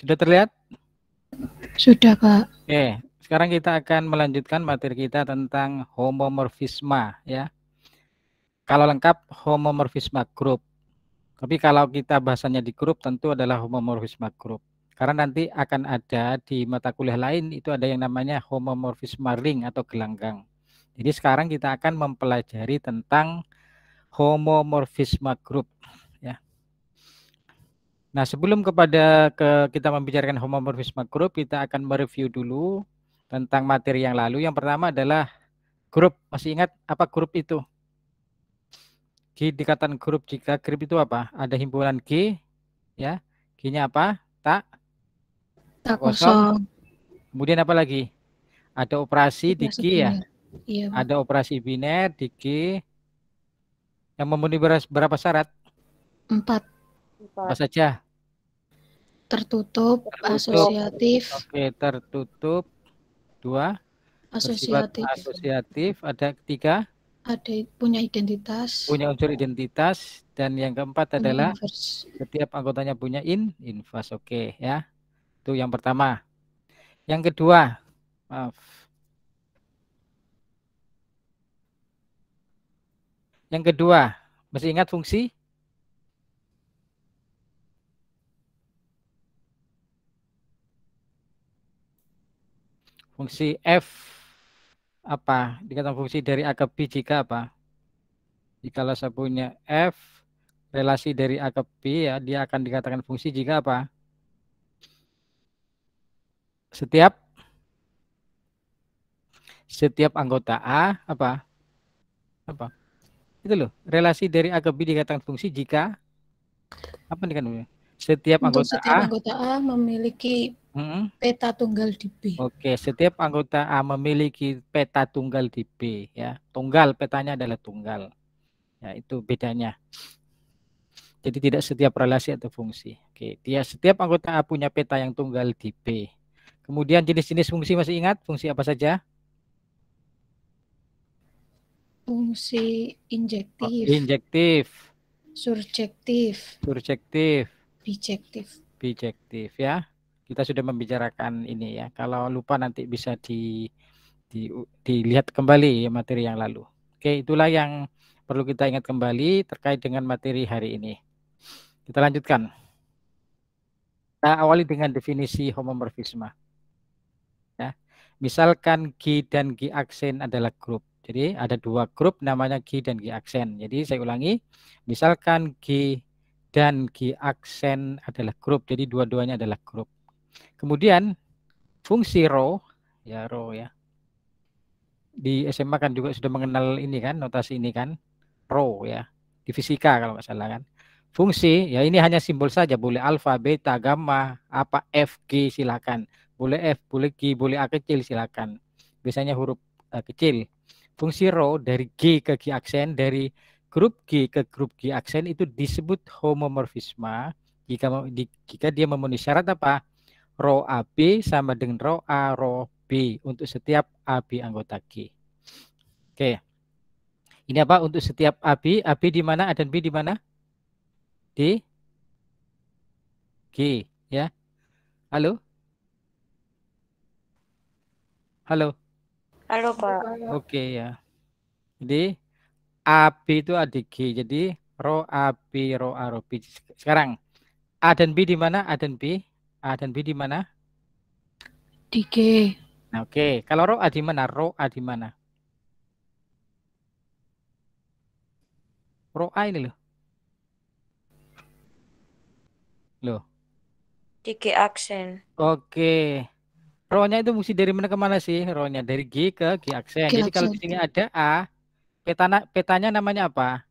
Sudah terlihat? Sudah, Pak. Oke, sekarang kita akan melanjutkan materi kita tentang homomorfisme ya. Kalau lengkap homomorfisme grup. Tapi kalau kita bahasanya di grup tentu adalah homomorfisme grup. Karena nanti akan ada di mata kuliah lain itu ada yang namanya homomorfisme ring atau gelanggang. Jadi sekarang kita akan mempelajari tentang homomorfisme grup ya. Nah, sebelum kita membicarakan homomorfisme grup, kita akan mereview dulu tentang materi yang lalu. Yang pertama adalah grup. Masih ingat apa grup itu? G dikatakan grup jika grup itu apa? Ada himpunan G, ya. G-nya apa? Tak kosong. Kemudian apa lagi? Ada operasi di G ya. Iya, Pak. Ada operasi biner di G yang memenuhi berapa syarat? 4. Apa saja? Tertutup, asosiatif. Oke, tertutup. 2. Bersifat asosiatif. Ada 3. Ada punya identitas. Punya unsur identitas. Dan yang keempat punya adalah inverse. setiap anggotanya punya inverse. Oke ya. Itu yang pertama. Yang kedua, maaf. Yang kedua, masih ingat fungsi? Fungsi F apa? Dikatakan fungsi dari A ke B jika apa? Jika saya punya F relasi dari A ke B ya, dia akan dikatakan fungsi jika apa? Setiap anggota A apa? Itu loh, relasi dari A ke B dikatakan fungsi jika apa nih kan? Setiap anggota A memiliki peta tunggal di B. Oke, setiap anggota A memiliki peta tunggal di B ya. Tunggal, petanya adalah tunggal. Ya, itu bedanya. Jadi tidak setiap relasi atau fungsi. Oke, setiap anggota A punya peta yang tunggal di B. Kemudian jenis-jenis fungsi masih ingat? Fungsi apa saja? Fungsi injektif. Injektif. Surjektif. Bijektif ya. Kita sudah membicarakan ini ya. Kalau lupa nanti bisa dilihat kembali materi yang lalu. Oke, itulah yang perlu kita ingat kembali terkait dengan materi hari ini. Kita lanjutkan. Kita awali dengan definisi homomorfisme. Ya. Misalkan G dan G aksen adalah grup. Jadi ada 2 grup namanya G dan G aksen. Jadi saya ulangi, misalkan G dan G aksen adalah grup. Jadi dua-duanya adalah grup. Kemudian fungsi rho ya. Di SMA kan juga sudah mengenal ini kan, notasi ini kan, rho ya. Di fisika kalau nggak salah kan. Fungsi ya ini hanya simbol saja, boleh alfa, beta, gamma, apa F, G silakan. Boleh F, boleh G, boleh A kecil silakan. Biasanya huruf kecil. Fungsi rho dari G ke G aksen, dari grup G ke grup G aksen itu disebut homomorfisme jika dia memenuhi syarat apa? Rho AB sama dengan rho A, rho B untuk setiap AB anggota G. Oke. Ini apa untuk setiap AB? AB di mana? A dan B di mana? Di G ya. Halo? Halo? Halo, Pak. Oke ya. Jadi AB itu A di G. Jadi rho AB, rho A, rho B. Sekarang A dan B di mana? A dan B? A dan B di mana? Di G. Nah, oke. Kalau rho A di mana? Rho A di mana? Rho A ini loh. Loh. Di G aksen. Oke. Rho-nya itu mesti dari mana ke mana sih? Rho-nya dari G ke G aksen. Jadi kalau di sini ada A, petanya namanya apa?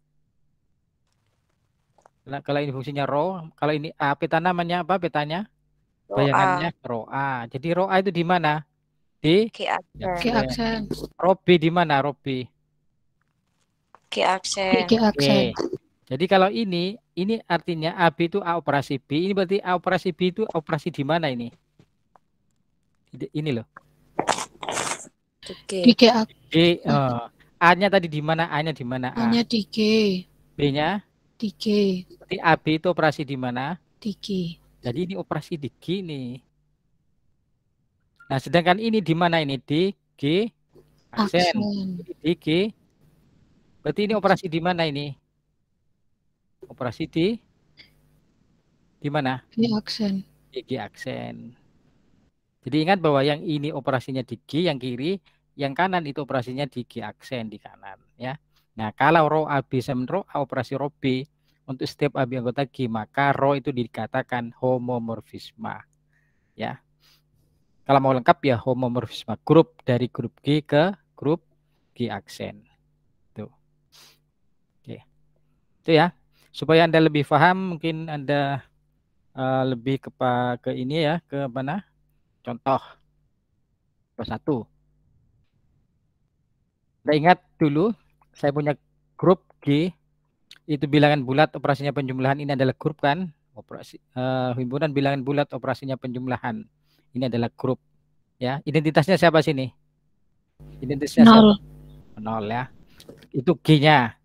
Nah, kalau ini fungsinya rho, kalau ini A, peta namanya apa petanya? Bayangannya rho A. Jadi rho A itu di mana? Di G aksen. Rho B di mana? Rho B. G aksen. Oke. Jadi kalau ini artinya AB itu A operasi B. Ini berarti A operasi B itu operasi di mana ini? Ini loh. Di G. A-nya tadi di mana? A-nya di mana? A-nya di G. B-nya? Di G. Berarti AB itu operasi di mana? Di G. Jadi ini operasi di G nih. Nah, sedangkan ini di mana ini? Di G aksen. Ini di G. Berarti ini operasi di mana ini? Operasi di mana? G aksen. Di G aksen. Jadi ingat bahwa yang ini operasinya di G yang kiri, yang kanan itu operasinya di G aksen di kanan ya. Nah, kalau row AB sama row A operasi row B untuk setiap AB anggota G, maka row itu dikatakan homomorfisme ya. Kalau mau lengkap ya homomorfisme grup dari grup G ke grup G aksen. Tuh. Oke. Itu ya. Supaya Anda lebih paham, mungkin Anda lebih ke ini ya, ke mana? Contoh 1. Nah, ingat dulu saya punya grup G itu bilangan bulat operasinya penjumlahan, ini adalah grup kan, operasi himpunan bilangan bulat operasinya penjumlahan, ini adalah grup ya. Identitasnya siapa sini? Identitasnya 0. Siapa? 0 ya. Itu G-nya.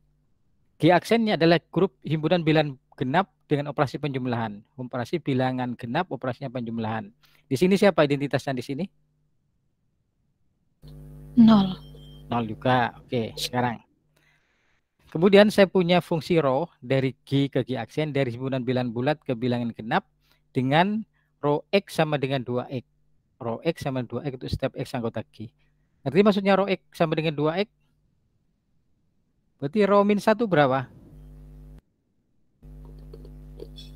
G aksennya adalah grup himpunan bilangan genap dengan operasi penjumlahan. Operasi bilangan genap operasinya penjumlahan. Di sini siapa identitasnya di sini? 0. 0 juga. Oke, sekarang. Kemudian saya punya fungsi row dari G ke G aksen, dari himpunan bilangan bulat ke bilangan genap dengan row X sama dengan 2X. Row X sama 2X itu setiap X anggota G. Nanti maksudnya row X sama dengan 2X? Berarti row min 1 berapa?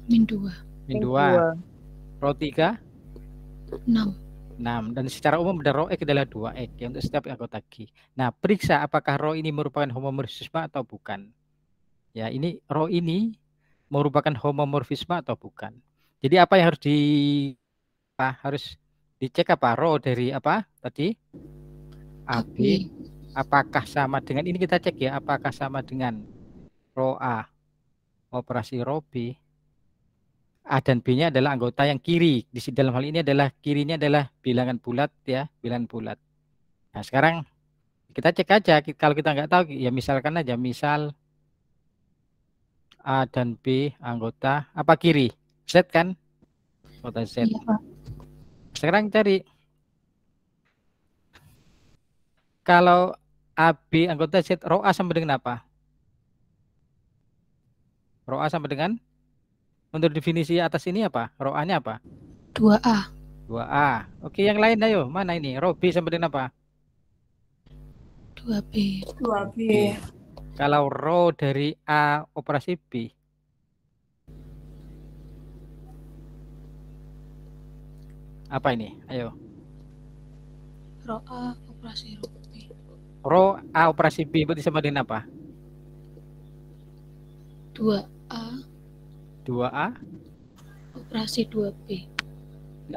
Min 2. Min 2. Row 3? 6. 6. Dan secara umum row X adalah 2X ya, untuk setiap anggota G. Nah, periksa apakah row ini merupakan homomorfisme atau bukan. Ya, ini row ini merupakan homomorfisme atau bukan. Jadi apa yang harus dicek apa? Row dari apa tadi? AB. Apakah sama dengan, ini kita cek ya, apakah sama dengan row A operasi row B. A dan B-nya adalah anggota yang kiri. Di dalam hal ini adalah kirinya adalah bilangan bulat ya, bilangan bulat. Nah, sekarang kita cek aja, kalau kita nggak tahu ya misalkan aja, misal A dan B anggota apa kiri? Z kan? Anggota Z. Iya, Pak. Sekarang cari. Kalau AB anggota Z, row A sama dengan apa? Row A sama dengan, menurut definisi atas ini apa? Row A-nya apa? 2A. 2A. Oke, yang lain ayo. Mana ini? Row B sama dengan apa? 2B. 2B. Kalau row dari A operasi B. Apa ini? Ayo. Row A operasi row B. Row A operasi B berarti sama dengan apa? 2A 2A. operasi 2B.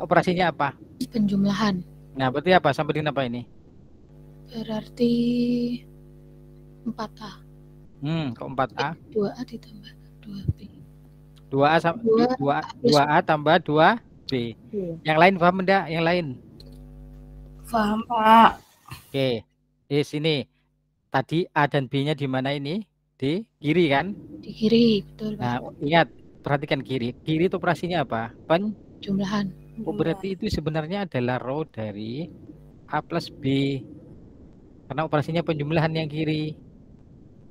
Operasinya apa? Penjumlahan. Nah, berarti apa? Sama dengan apa ini? Berarti 4A. Kok 4A? 2A ditambah 2B. 2A sama 2A tambah 2B. Yang lain paham enggak? Yang lain? Paham, Pak. Oke. Di sini tadi A dan B-nya di mana ini? Di kiri kan? Di kiri, betul, Pak. Nah, ingat, perhatikan kiri. Kiri itu operasinya apa? Jumlahan. Oh, berarti itu sebenarnya adalah row dari A plus B. Karena operasinya penjumlahan yang kiri.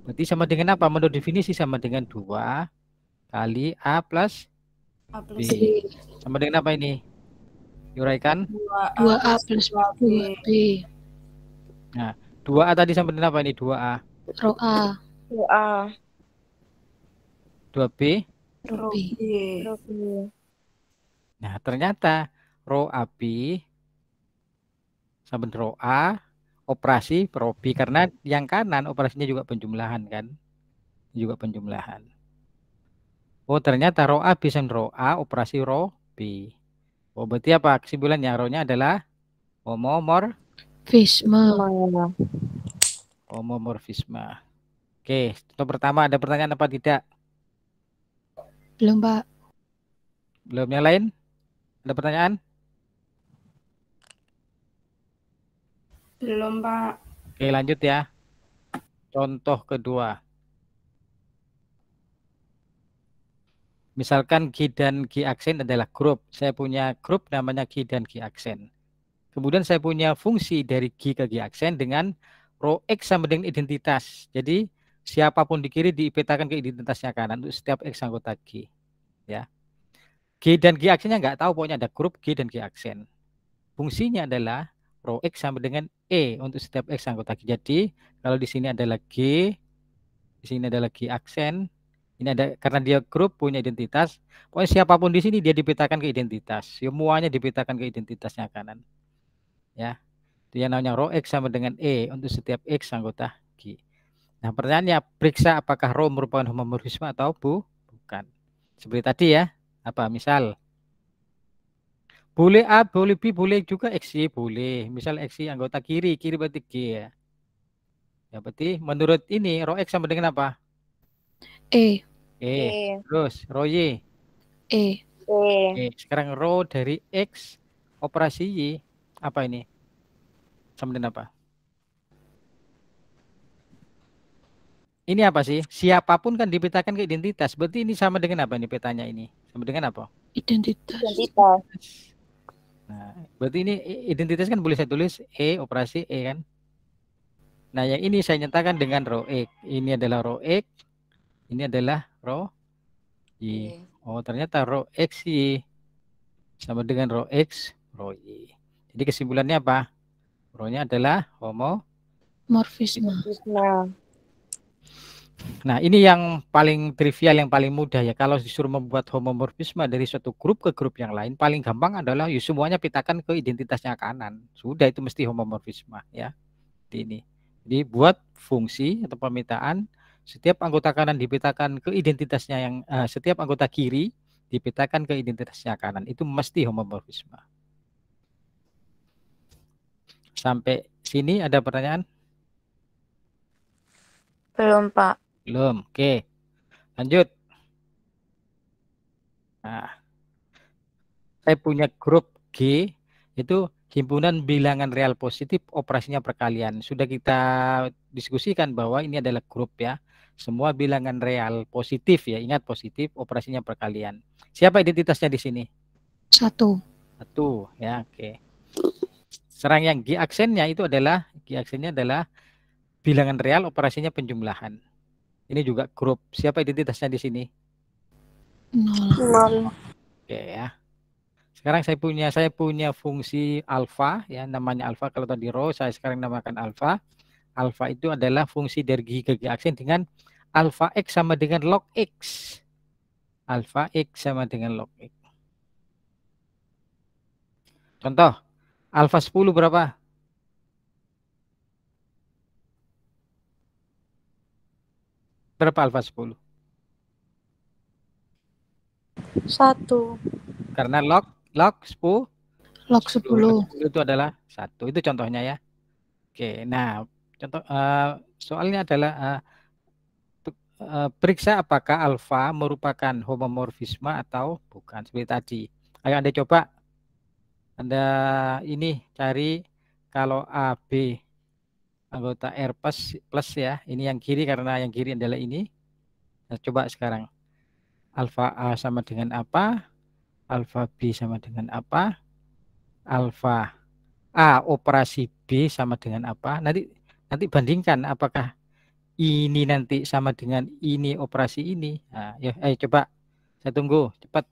Berarti sama dengan apa? Menurut definisi sama dengan 2 kali A plus A B. plus Sama dengan apa ini? Diuraikan? 2A plus 2B. Nah, 2A tadi sama dengan apa ini? 2A. Row A. 2A. 2B. Row B. Nah, ternyata row AB sama dengan row A operasi row B, karena yang kanan operasinya juga penjumlahan kan? Juga penjumlahan. Oh, ternyata row A bisa row A operasi row B. Oh, berarti apa kesimpulannya? Row-nya adalah homomorfisme. Oke, contoh pertama, ada pertanyaan apa tidak? Belum, Pak. Belum. Yang lain? Ada pertanyaan? Belum, Pak. Oke, lanjut ya. Contoh kedua. Misalkan G dan G aksen adalah grup. Saya punya grup namanya G dan G aksen. Kemudian saya punya fungsi dari G ke G aksen dengan row X sama dengan identitas. Jadi siapapun di kiri dipetakan ke identitasnya kanan untuk setiap X anggota G. Ya. G dan G aksennya nggak tahu, pokoknya ada grup G dan G aksen. Fungsinya adalah row X sama dengan E untuk setiap X anggota G. Jadi kalau di sini adalah G, di sini adalah G aksen. Ini ada karena dia grup punya identitas. Pokoknya siapapun di sini dia dipetakan ke identitas. Semuanya dipetakan ke identitasnya kanan. Ya. Itu yang namanya row X sama dengan E untuk setiap X anggota G. Nah, pertanyaannya periksa apakah row merupakan homomorfisme atau bukan. Seperti tadi ya. Apa misal boleh A, boleh B, boleh juga XY, boleh. Misal XY anggota kiri, kiri berarti G ya. Ya berarti menurut ini row X sama dengan apa? E. E. Terus row Y. E. E. Sekarang row dari X operasi Y apa ini? Sama dengan apa? Ini apa sih? Siapapun kan dipetakan ke identitas. Berarti ini sama dengan apa ini petanya ini? Sama dengan apa? Identitas. Nah, berarti ini identitas kan boleh saya tulis E operasi E kan? Nah, yang ini saya nyatakan dengan row X. Ini adalah row X. Ini adalah row Y. Oh, ternyata row X Y sama dengan row X, row Y. Jadi kesimpulannya apa? Row-nya adalah Morfisme. Nah, ini yang paling trivial, yang paling mudah ya. Kalau disuruh membuat homomorfisme dari suatu grup ke grup yang lain, paling gampang adalah ya semuanya petakan ke identitasnya kanan. Sudah, itu mesti homomorfisme ya. Ini. Jadi buat fungsi atau pemetaan, setiap anggota kanan dipetakan ke identitasnya yang setiap anggota kiri dipetakan ke identitasnya kanan. Itu mesti homomorfisme. Sampai sini ada pertanyaan? Belum, Pak. Belum. Oke. Lanjut. Nah, saya punya grup G, itu himpunan bilangan real positif operasinya perkalian. Sudah kita diskusikan bahwa ini adalah grup ya. Semua bilangan real positif ya. Ingat positif, operasinya perkalian. Siapa identitasnya di sini? 1. 1 ya, oke. Serang yang G aksennya itu adalah bilangan real operasinya penjumlahan. Ini juga grup. Siapa identitasnya di sini? 0. Oke ya. Sekarang saya punya fungsi alfa ya, namanya alfa. Kalau tadi row, saya sekarang namakan alfa. Alfa itu adalah fungsi dari G ke G aksen dengan alfa X sama dengan log X. Alfa X sama dengan log X. Contoh, alfa 10 berapa? Berapa alfa 10? 1. Karena log 10. Log 10. Itu adalah 1. Itu contohnya ya. Oke, nah contoh soalnya adalah periksa apakah alfa merupakan homomorfisme atau bukan. Seperti tadi. Ayo Anda coba. Anda ini cari kalau AB anggota R plus ya. Ini yang kiri karena yang kiri adalah ini. Nah, coba sekarang. Alfa A sama dengan apa? Alfa B sama dengan apa? Alfa A operasi B sama dengan apa? Nanti bandingkan apakah ini nanti sama dengan ini operasi ini. Nah, ya, ayo coba. Saya tunggu, cepat.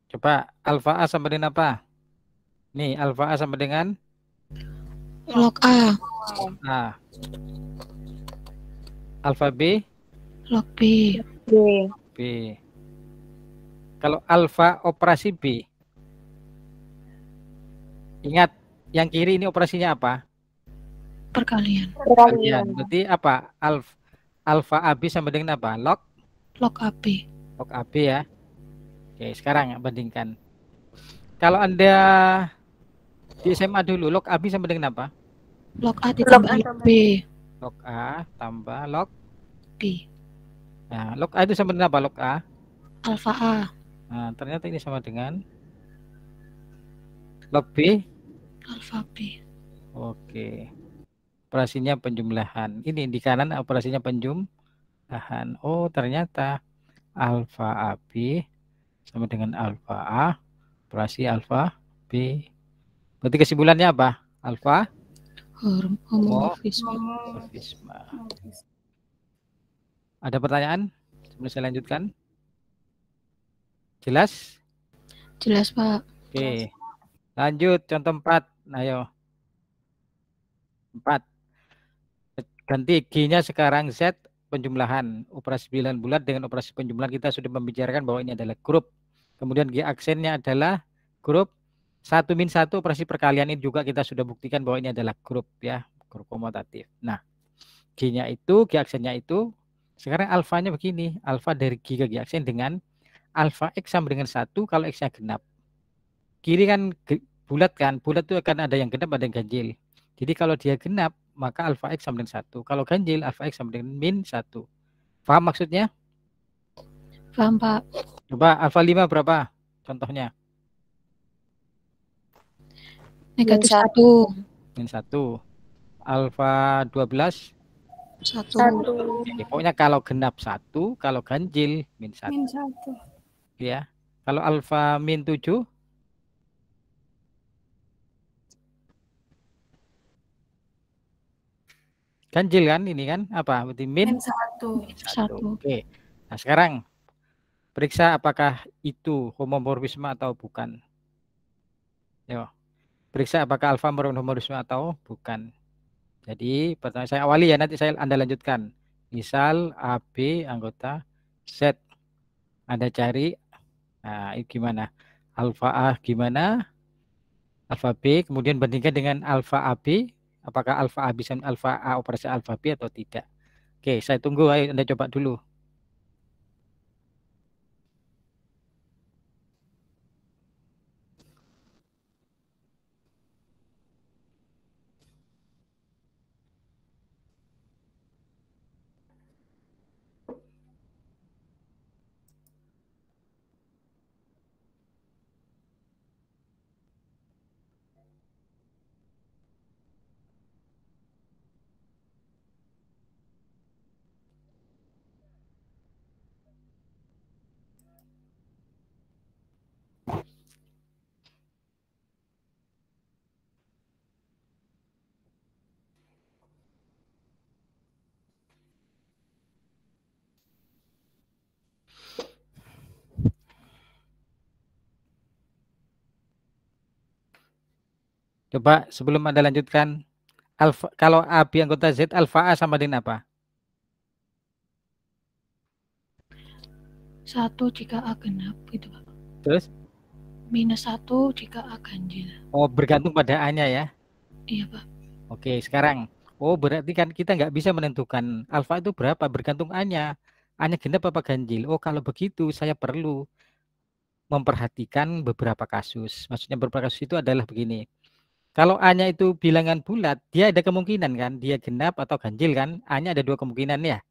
Coba alfa A sama dengan apa? Nih, alfa A sama dengan Log A. A. Alfa B? Log B. B. B. Kalau alfa operasi B. Ingat, yang kiri ini operasinya apa? Perkalian. Perkalian. Berarti apa? Alfa AB sama dengan apa? Log AB. Log AB ya. Oke, sekarang bandingkan. Kalau Anda di SMA dulu, log AB sama dengan apa? Log A ditambah log B. Log A tambah log B. Nah, log A itu sama dengan apa? Log A? Alfa A. Nah, ternyata ini sama dengan log B? Alfa B. Oke. Operasinya penjumlahan. Ini di kanan operasinya penjumlahan. Oh, ternyata alfa AB sama dengan alfa A, operasi alfa B. Berarti kesimpulannya apa? Alfa Homomorfisme. Ada pertanyaan? Sebelum saya lanjutkan. Jelas? Jelas, Pak. Oke. Lanjut contoh 4. Ayo. 4. Ganti G-nya sekarang Z penjumlahan. Operasi bilangan bulat dengan operasi penjumlahan kita sudah membicarakan bahwa ini adalah grup. Kemudian G aksennya adalah grup. 1 min 1 operasi perkalian ini juga kita sudah buktikan bahwa ini adalah grup ya, grup komutatif. Nah, G-nya itu, G aksennya itu, sekarang alfanya begini, alfa dari G ke G aksen dengan alfa X sama dengan 1 kalau X-nya genap. Kiri kan bulat kan, bulat itu akan ada yang genap, ada yang ganjil. Jadi kalau dia genap, maka alfa X sama dengan 1. Kalau ganjil, alfa X sama dengan min 1. Paham maksudnya? Paham, Pak. Coba alfa 5 berapa contohnya? Negatif 1. Min 1. Alfa 12? 1. Oke, pokoknya kalau genap 1, kalau ganjil min 1. Min 1. Ya. Kalau alfa min 7? Ganjil kan ini kan? Apa? Berarti min 1. Oke. Nah, sekarang periksa apakah itu homomorfisme atau bukan. Yo. Periksa apakah alfa homomorfisme atau bukan. Jadi pertanyaan saya awali ya, nanti Anda lanjutkan. Misal AB anggota Z. Anda cari, nah ini gimana? Alfa A gimana? Alfa B, kemudian bandingkan dengan alfa AB. Apakah alfa A bisa alfa A operasi alfa B atau tidak? Oke, saya tunggu. Ayo Anda coba dulu. Coba sebelum Anda lanjutkan, alfa, kalau AB anggota Z, alfa A sama dengan apa? 1 jika A genap gitu, Pak. Terus? Minus 1 jika A ganjil. Oh, bergantung pada A-nya ya? Iya, Pak. Oke, sekarang. Oh, berarti kan kita nggak bisa menentukan alfa itu berapa, bergantung A-nya. A-nya genap apa ganjil? Oh, kalau begitu saya perlu memperhatikan beberapa kasus. Maksudnya beberapa kasus itu adalah begini. Kalau A-nya itu bilangan bulat, dia ada kemungkinan kan, dia genap atau ganjil kan? A-nya ada 2 kemungkinan ya.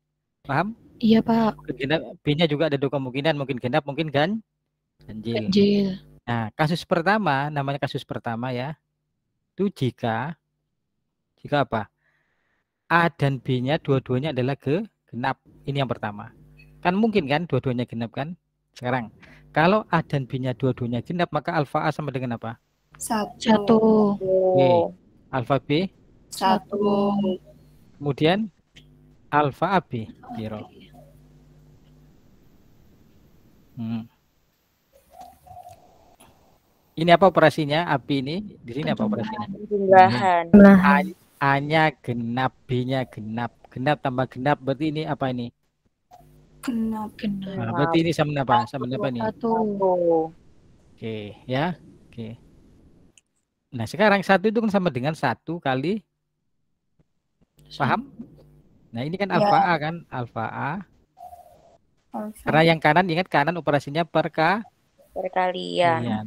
Paham? Iya, Pak. B-nya juga ada 2 kemungkinan, mungkin genap, mungkin ganjil. Ganjil. Nah, kasus pertama, namanya kasus pertama ya. Itu jika apa? A dan B-nya dua-duanya adalah genap. Ini yang pertama. Kan mungkin kan dua-duanya genap kan? Sekarang, kalau A dan B-nya dua-duanya genap, maka alfa A sama dengan apa? 1. Oke. Alfa B? 1. Kemudian alfa AB. Biro. Ini apa operasinya? AB ini di sini apa operasinya? Penjumlahan. A-nya genap, B-nya genap. Genap tambah genap berarti ini apa ini? Genap. Nah, berarti ini sama apa? Sama apa nih? 1. Oke, ya. Oke. Nah, sekarang 1 itu kan sama dengan 1 kali, paham? Nah, ini kan Ya. alfa A kan? Alfa A. Alfa. Karena yang kanan, ingat kanan operasinya Perkalian. perkalian.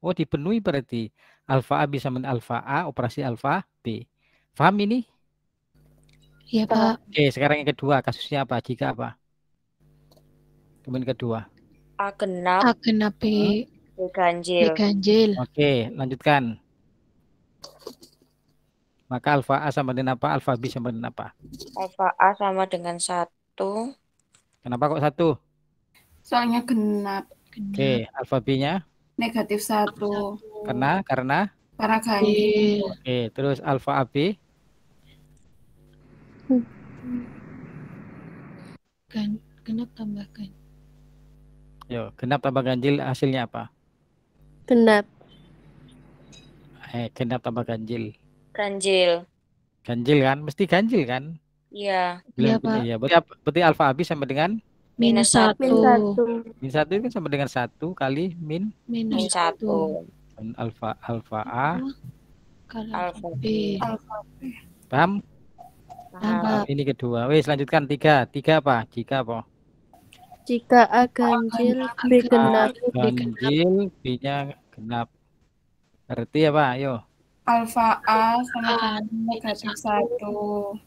Oh, dipenuhi berarti. Alfa A bisa men alfa A, operasi alfa B. Paham ini? Iya, Pak. Oke, sekarang yang kedua, kasusnya apa? Jika apa? Kemudian kedua. A genap. A genap B B ganjil. ganjil. Oke, lanjutkan. Maka alfa A sama dengan apa? Alfa B sama dengan apa? Alfa A sama dengan 1. Kenapa kok 1? Soalnya genap. Oke, alfa B-nya? Negatif 1. Karena? Karena ganjil. Ganjil. Oke, terus alfa AB? Genap tambah ganjil. Yo, genap tambah ganjil hasilnya apa? Genap. Genap tambah ganjil. Ganjil. Ganjil kan? Mesti ganjil kan? Iya. Iya, Pak. Iya, berarti alfa AB sama dengan Minus -1. 1. min 1 itu kan sama dengan 1 kali min Minus 1. alfa A kali Alfa B. Alfa. paham? Paham. Ini kedua. Wes, lanjutkan 3. 3 apa? Jika apa? Jika A ganjil, B genap. Ganjil, B-nya genap. Berarti apa? Ayo. Alfa A sama dengan negatif 1.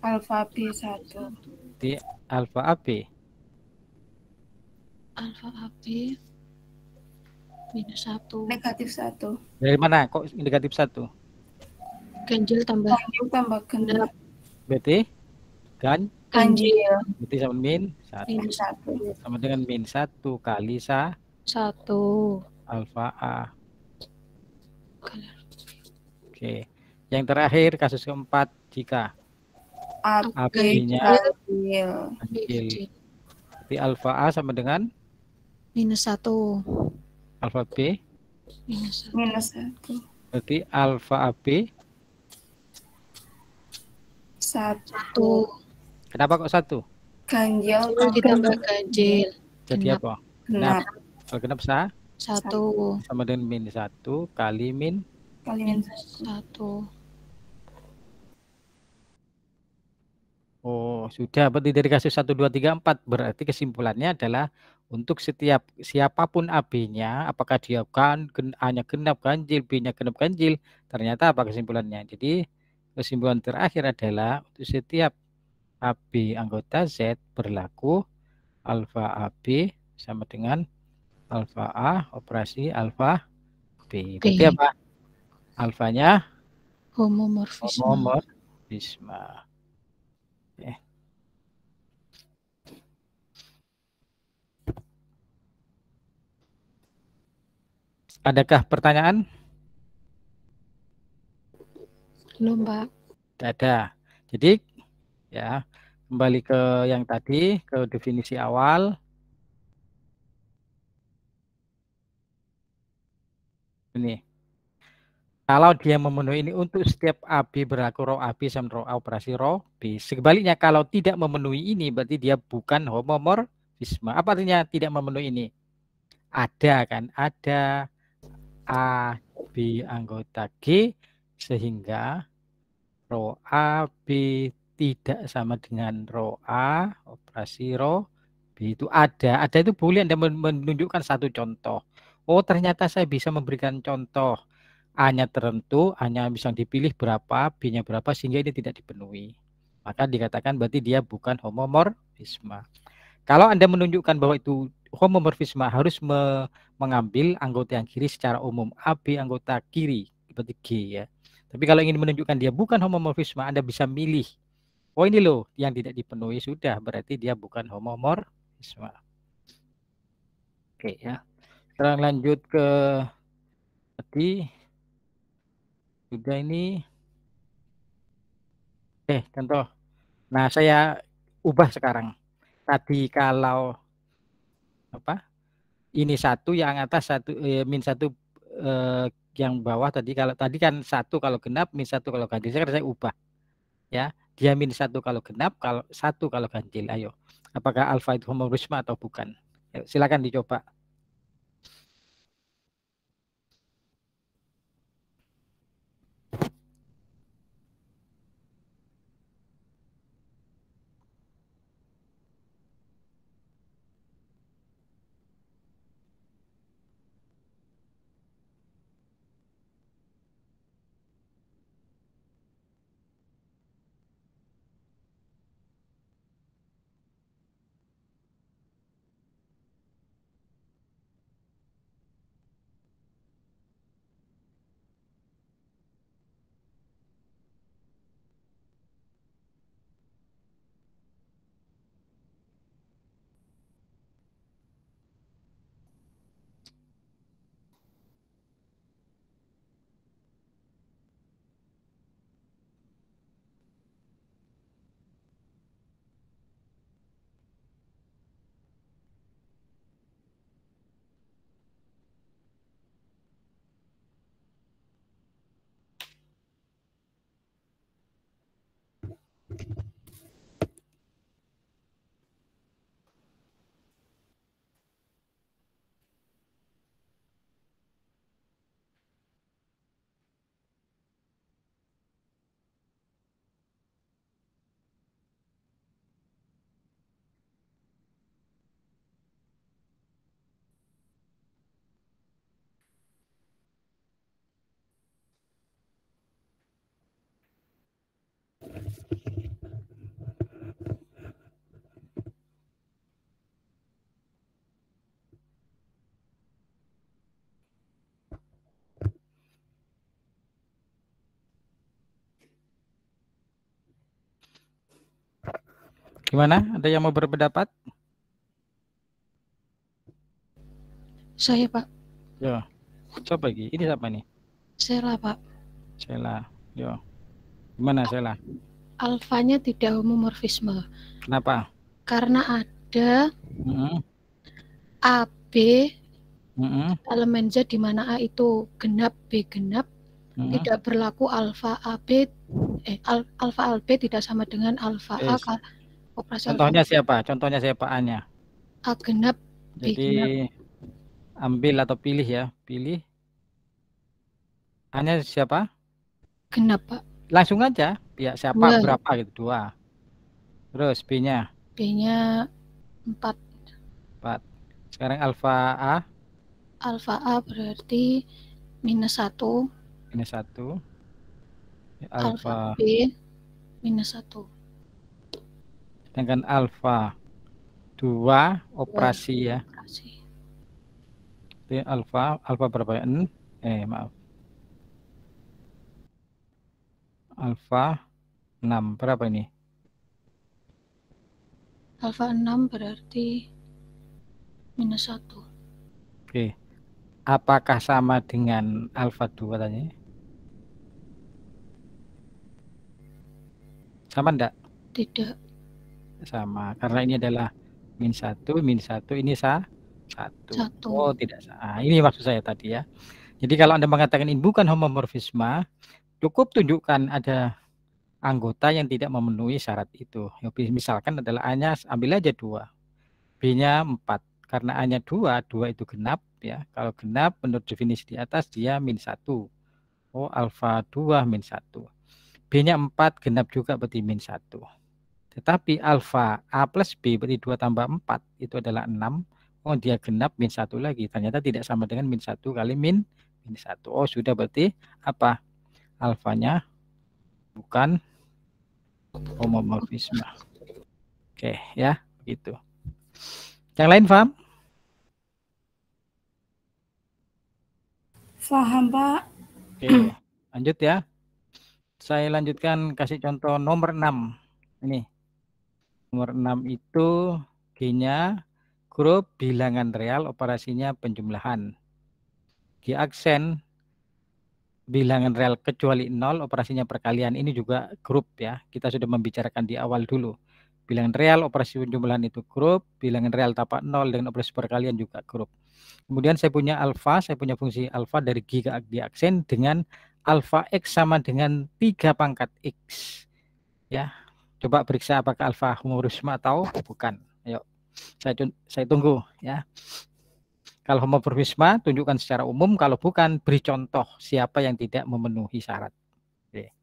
Alfa B 1. Di alfa AB. Alfa AB minus 1. Negatif 1. Dari mana? Kok negatif 1? Ganjil tambah Ganjil tambah genap. Berarti Ganjil. berarti sama min 1. Minus 1. Sama dengan min 1 kali 1 alfa A. Oke. Yang terakhir kasus keempat, jika AB-nya ganjil. Berarti alfa A sama dengan minus 1. alfa B. Minus 1. Berarti alfa AB 1. Kenapa kok 1? Ganjil Ditambah ganjil. Jadi Genap. apa? genap. Kalau genap 1 sama dengan min 1 kali min Kali minus 1. Oh, sudah. Berarti dari kasus 1, 2, 3, 4. Berarti kesimpulannya adalah untuk setiap siapapun AB-nya, apakah dia A-nya genap ganjil, B-nya genap ganjil, ternyata apa kesimpulannya? Jadi kesimpulan terakhir adalah untuk setiap AB anggota Z berlaku alfa AB sama dengan alfa A operasi alfa B. Berarti apa? Alfanya Homomorfisme. Oke. Adakah pertanyaan? Belum, Pak. Tidak ada. Jadi ya, kembali ke yang tadi, ke definisi awal. Ini. Kalau dia memenuhi ini untuk setiap AB berlaku rho AB sama rho A operasi rho B. Sebaliknya kalau tidak memenuhi ini berarti dia bukan homomorfisme. Apa artinya tidak memenuhi ini? Ada kan? Ada A, B anggota G sehingga rho A, B tidak sama dengan rho A operasi rho B itu ada. Ada itu boleh Anda menunjukkan satu contoh. Oh, ternyata saya bisa memberikan contoh. A-nya tertentu, A-nya bisa dipilih berapa, B-nya berapa, sehingga ini tidak dipenuhi. Maka dikatakan berarti dia bukan homomorfisme. Kalau Anda menunjukkan bahwa itu homomorfisme, harus mengambil anggota yang kiri secara umum. A, B anggota kiri, berarti G ya. Tapi kalau ingin menunjukkan dia bukan homomorfisme, Anda bisa milih. Oh ini loh, yang tidak dipenuhi sudah, berarti dia bukan homomorfisme. Oke ya. Sekarang lanjut ke tadi. Sudah ini. Contoh. Nah, saya ubah sekarang. Tadi kalau apa? Ini 1 yang atas 1 min 1 yang bawah tadi, kalau tadi kan 1 kalau genap, min 1 kalau ganjil. Sekarang saya ubah. Ya, dia min 1 kalau genap, kalau 1 kalau ganjil. Ayo, apakah alfa itu homomorfisme atau bukan? Ayo, silakan dicoba. Gimana? Ada yang mau berpendapat? Saya, Pak. Yo, coba lagi. Ini siapa nih? Sela, Pak. Sela. Yo. Gimana Sela? Alfanya tidak homomorfisme. Kenapa? Karena ada AB elemen Z di mana A itu genap, B genap, tidak berlaku alfa AB, alfa AB tidak sama dengan alfa A. Operasi contohnya alfa. Siapa? Contohnya siapa A-nya? A genap, B jadi genap. Ambil atau pilih ya, pilih. A-nya siapa? Genap, Pak. Langsung aja, ya siapa 2. Berapa gitu, 2. Terus B-nya? B-nya 4. Sekarang alfa A? Alfa A berarti minus 1. Minus 1. Alfa B minus 1. Sedangkan alfa 2 operasi ya. Operasi. Itu alfa berapa ya? Maaf. Alfa 6. Berapa ini? Alfa 6 berarti minus 1. Oke. Apakah sama dengan alfa 2 tadi? Sama enggak? Tidak. Sama, karena ini adalah min 1, ini 1. Oh, tidak sama. Ini maksud saya tadi ya. Jadi kalau Anda mengatakan ini bukan homomorfisme, cukup tunjukkan ada anggota yang tidak memenuhi syarat itu. Misalkan adalah A-nya ambil aja 2, B-nya 4. Karena A-nya 2 itu genap ya. Kalau genap menurut definisi di atas dia min 1. Oh, alfa 2 min 1. B-nya 4 genap juga berarti min 1. Tetapi alfa A plus B berarti 2 tambah 4 itu adalah 6. Oh, dia genap min 1 lagi. Ternyata tidak sama dengan min 1 kali min 1. Oh, sudah berarti apa? Alfanya bukan homomorfisme. Oke, ya, begitu. Yang lain paham? Paham, Pak. Oke, lanjut ya. Saya lanjutkan kasih contoh nomor 6. Ini. Nomor 6 itu G-nya grup bilangan real, operasinya penjumlahan. G aksen bilangan real kecuali 0, operasinya perkalian. Ini juga grup ya. Kita sudah membicarakan di awal dulu. Bilangan real operasi penjumlahan itu grup, bilangan real tanpa nol dengan operasi perkalian juga grup. Kemudian saya punya alfa, saya punya fungsi alfa dari G ke G aksen dengan alfa X sama dengan 3 pangkat X. Ya, coba periksa apakah alfa homomorfisme atau bukan. Ayo, saya tunggu ya. Kalau homomorfisme, tunjukkan secara umum. Kalau bukan, beri contoh siapa yang tidak memenuhi syarat. Oke.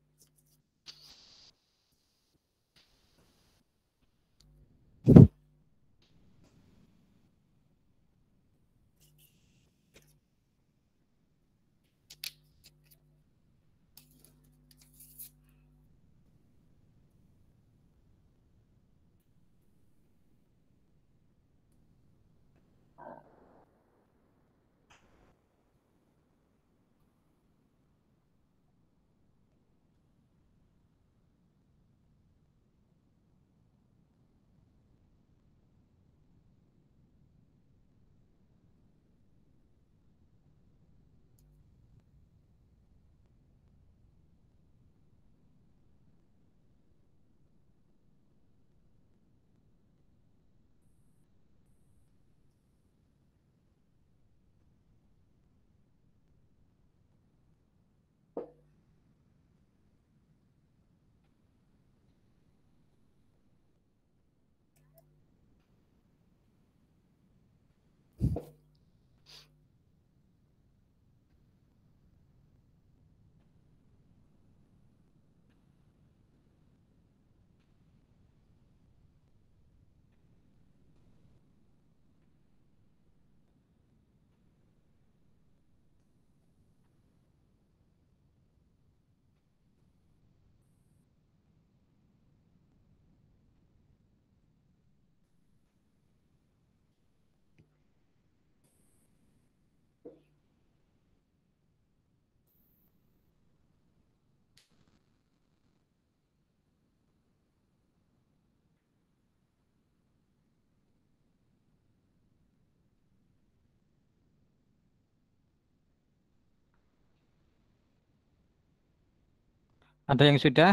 Ada yang sudah?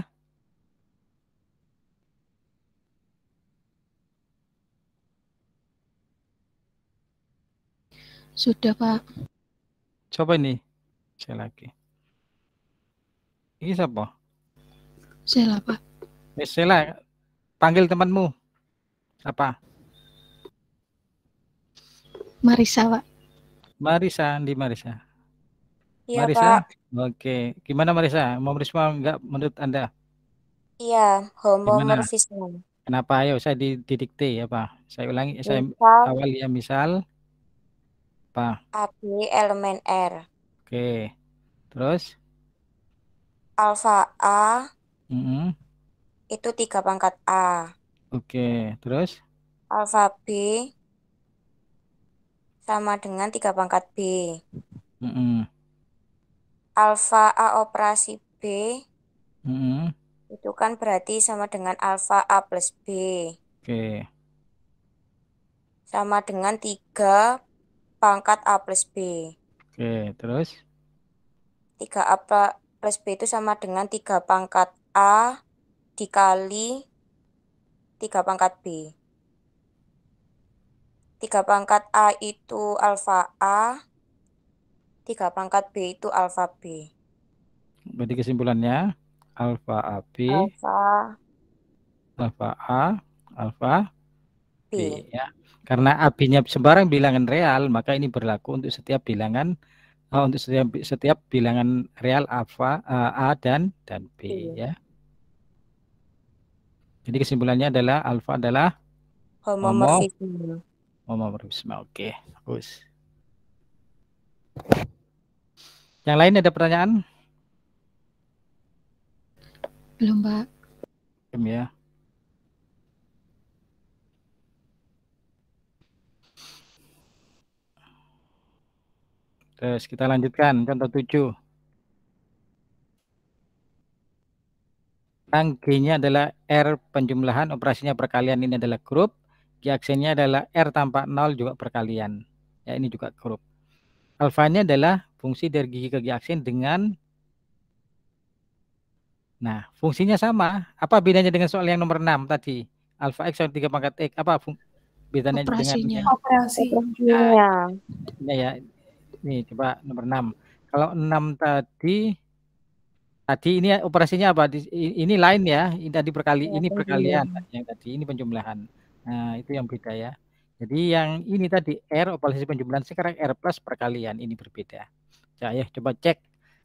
Sudah, Pak. Coba ini. Saya lagi. Ini siapa? Sela, Pak. Sela, panggil temanmu. Apa? Marisa, Pak. Marisa, di Marisa. Iya, Marisa, Pak. oke. Gimana Marisa? Homomorfisme enggak menurut Anda? Iya, Gimana? homomorfisme. Kenapa? Ayo saya didikte apa? Saya ulangi, saya Misal awali ya, misal apa? AB elemen R. Oke. Terus? Alfa A itu 3 pangkat A. Oke, terus? Alfa B sama dengan 3 pangkat B. Alfa A operasi B itu kan berarti sama dengan alfa A plus B. Oke. Sama dengan 3 pangkat A plus B. Oke, terus? 3A plus B itu sama dengan 3 pangkat A dikali 3 pangkat B. 3 pangkat A itu alfa A, 3 pangkat B itu alfa B. Berarti kesimpulannya alfa AB, alfa A, alfa B ya. Karena AB-nya sembarang bilangan real, maka ini berlaku untuk setiap bilangan untuk setiap bilangan real alfa A dan B ya. Jadi kesimpulannya adalah alfa adalah homomorfisme. Homomorfisme. Oke, bagus. Yang lain ada pertanyaan? Belum, Pak. Belum ya. Terus kita lanjutkan contoh 7. G-nya adalah R penjumlahan, operasinya perkalian, ini adalah grup. G aksennya adalah R tanpa 0 juga perkalian. Ya, ini juga grup. Alfanya adalah fungsi dari G ke G aksen dengan, nah, fungsinya sama. Apa bedanya dengan soal yang nomor 6 tadi? alfa X sama 3 pangkat X. Apa bedanya Operasinya. dengan Operasi. Ya. ya? Nih coba nomor 6. Kalau 6 tadi ini operasinya apa? Ini lain ya. Ini tadi ini perkalian yang tadi ini penjumlahan. Nah, itu yang beda ya. Jadi yang ini tadi R operasi penjumlahan, sekarang R plus perkalian, ini berbeda. Ya, coba cek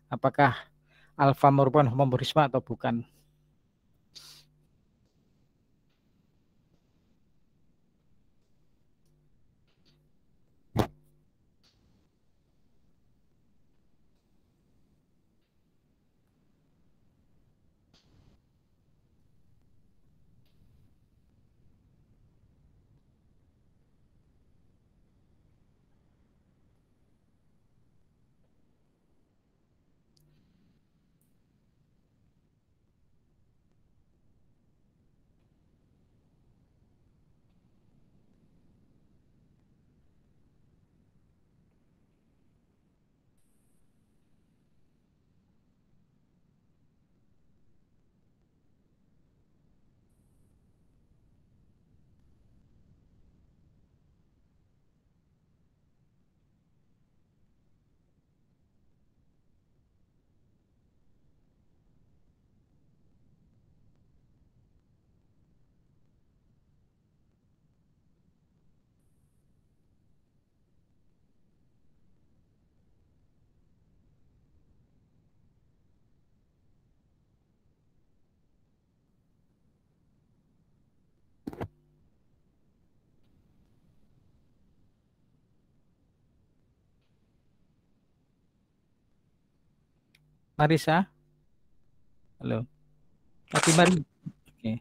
apakah alfa merupakan homomorisme atau bukan. Marisa? Halo. Tadi Marisa. Oke.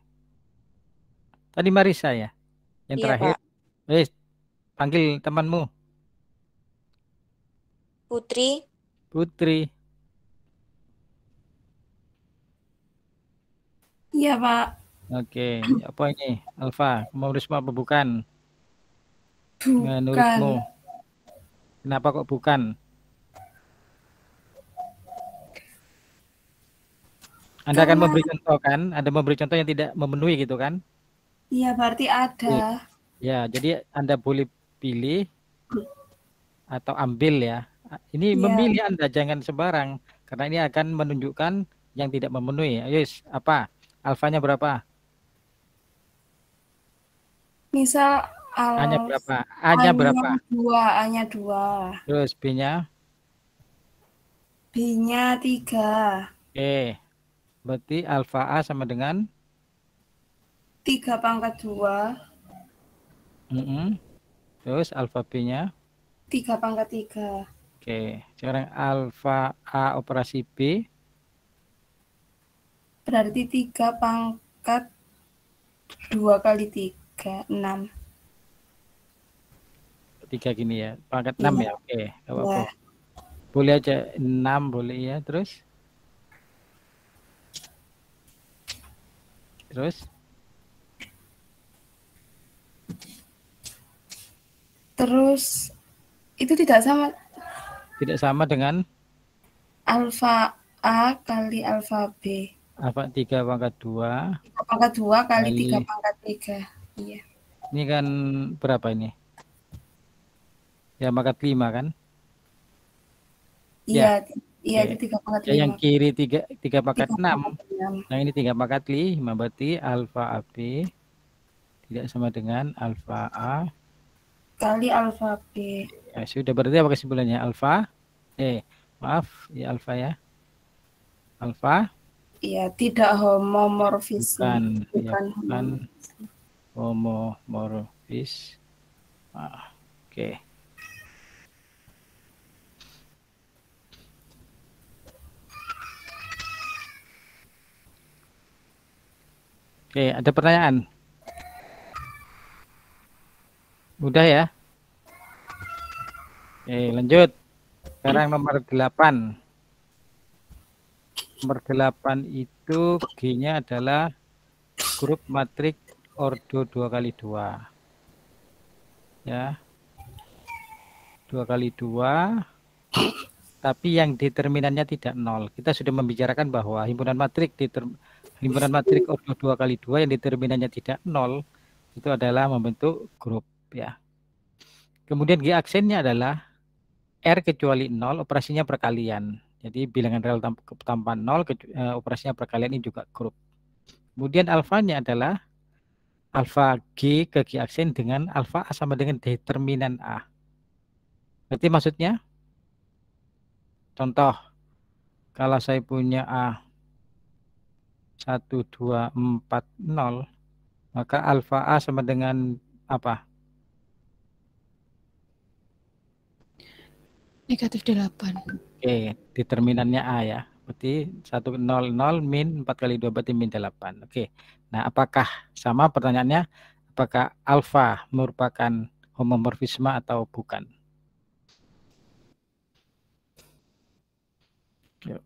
Tadi Marisa ya? Yang Iya, terakhir. Pak. Panggil temanmu. Putri. Putri. Iya, Pak. Oke, apa ini? Alfa, homomorisme apa bukan? Bukan. Menurutmu? Kenapa kok bukan? Anda akan memberi contoh kan? Anda memberi contoh yang tidak memenuhi gitu kan? Iya, berarti ada. Ya, jadi Anda boleh pilih atau ambil ya. Ini Iya. memilih Anda, jangan sembarang. Karena ini akan menunjukkan yang tidak memenuhi. Ayo, apa? Alfanya berapa? Misal A-nya berapa? A-nya berapa? 2, A-nya 2. Terus B-nya? B-nya 3. Oke. Berarti alfa A sama dengan 3 pangkat 2. Terus alfa B-nya 3 pangkat 3. Oke, sekarang alfa A operasi B berarti 3 pangkat 2 kali 3, 6. 3 gini ya, pangkat 6 ya. Oke, gak apa-apa. Ya. Boleh aja 6 boleh ya. Terus itu tidak sama dengan alfa A kali alfa B. Alfa 3 pangkat 2. 3 pangkat 2 kali 3 pangkat 3. Iya. Ini kan berapa ini? Ya, pangkat 5 kan? Iya, iya itu 3 pangkat 5. Yang kiri 3 pangkat 6. Nah, ini 3 pangkat 5, berarti alfa AB tidak sama dengan alfa A kali alfa B. Ya, sudah, berarti apa kesimpulannya? Alfa alfa ya. Alfa? Iya, tidak homomorfisme. Bukan homomorfis. Oke. Oke, ada pertanyaan? Udah ya? Oke, lanjut. Sekarang nomor 8. Nomor 8 itu G-nya adalah grup matriks ordo 2x2. Ya. 2x2. Tapi yang determinannya tidak 0. Kita sudah membicarakan bahwa himpunan matriks Himpunan matrik ordo 2 kali 2 yang determinannya tidak 0 itu adalah membentuk grup ya. Kemudian G aksennya adalah R kecuali 0 operasinya perkalian. Jadi bilangan real tanpa 0 operasinya perkalian ini juga grup. Kemudian alfanya adalah alfa G ke G aksen dengan alfa A sama dengan determinan A. Berarti maksudnya contoh kalau saya punya A 1, 2, 4, 0 maka alfa A sama dengan apa? Negatif 8. Oke, determinannya A ya. Berarti 1, 0, 0 min 4 kali 2 berarti min 8. Oke. Nah, apakah sama pertanyaannya? Apakah alfa merupakan homomorfisme atau bukan? Yuk.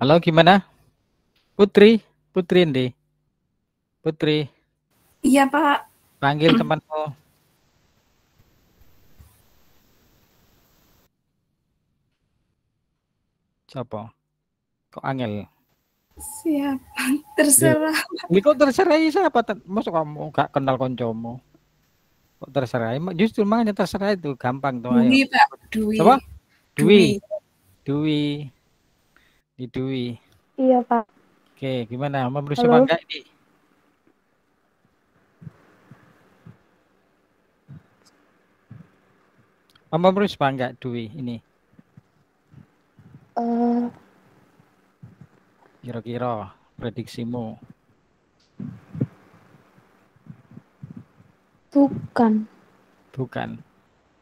Halo, gimana? Putri, Putri Indi. Putri. Iya, Pak. Panggil temanmu. Siapa? Kok angel? Siapa? Terserah. Ini kok terserah siapa? Masuk kamu gak kenal koncomu? Kok terserah? Justru makanya terserah itu gampang tuh. Dwi, ayo. Pak. Dwi. Apa? Dwi. Dwi. Di Dwi. Iya, Pak. Oke, gimana? Mau berusaha Halo. enggak ini? Mama berusaha enggak Dwi ini? Kira-kira prediksimu. Bukan. Bukan.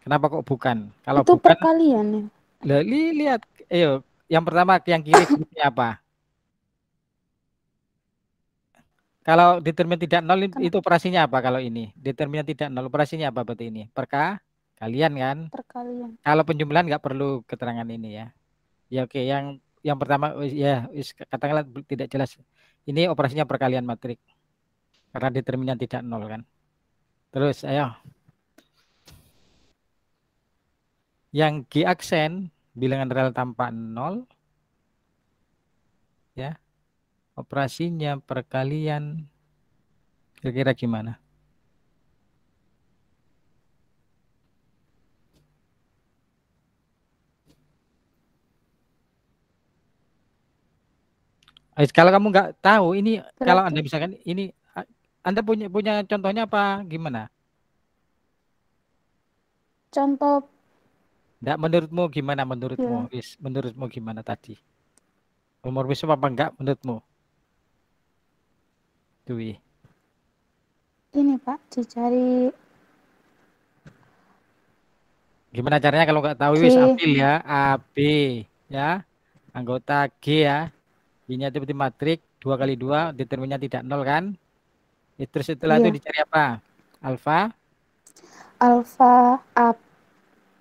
Kenapa kok bukan? Kalau Itu bukan, perkalian ya. lihat, ayo, yang pertama yang kiri grupnya apa? Kalau determinan tidak nol itu operasinya apa kalau ini? Determinan tidak nol operasinya apa berarti ini? Perkalian kan? Perkalian. Kalau penjumlahan nggak perlu keterangan ini ya. Ya oke, yang pertama ya katakanlah tidak jelas. Ini operasinya perkalian matrik. Karena determinan tidak nol kan. Terus ayo. Yang G aksen bilangan real tanpa nol ya. Operasinya perkalian kira-kira gimana? Kalau kamu nggak tahu ini, Berarti, kalau Anda misalkan ini Anda punya contohnya apa gimana? contoh Enggak, menurutmu gimana menurutmu? ya. Menurutmu gimana tadi? Homomorfisme apa enggak menurutmu? Dwi. Ini Pak, dicari Gimana caranya kalau nggak tahu G. wis ambil ya AB ya. Anggota G ya. G-nya itu berarti matrik 2 kali 2 determinnya tidak nol kan? Terus setelah itu dicari apa? Alfa A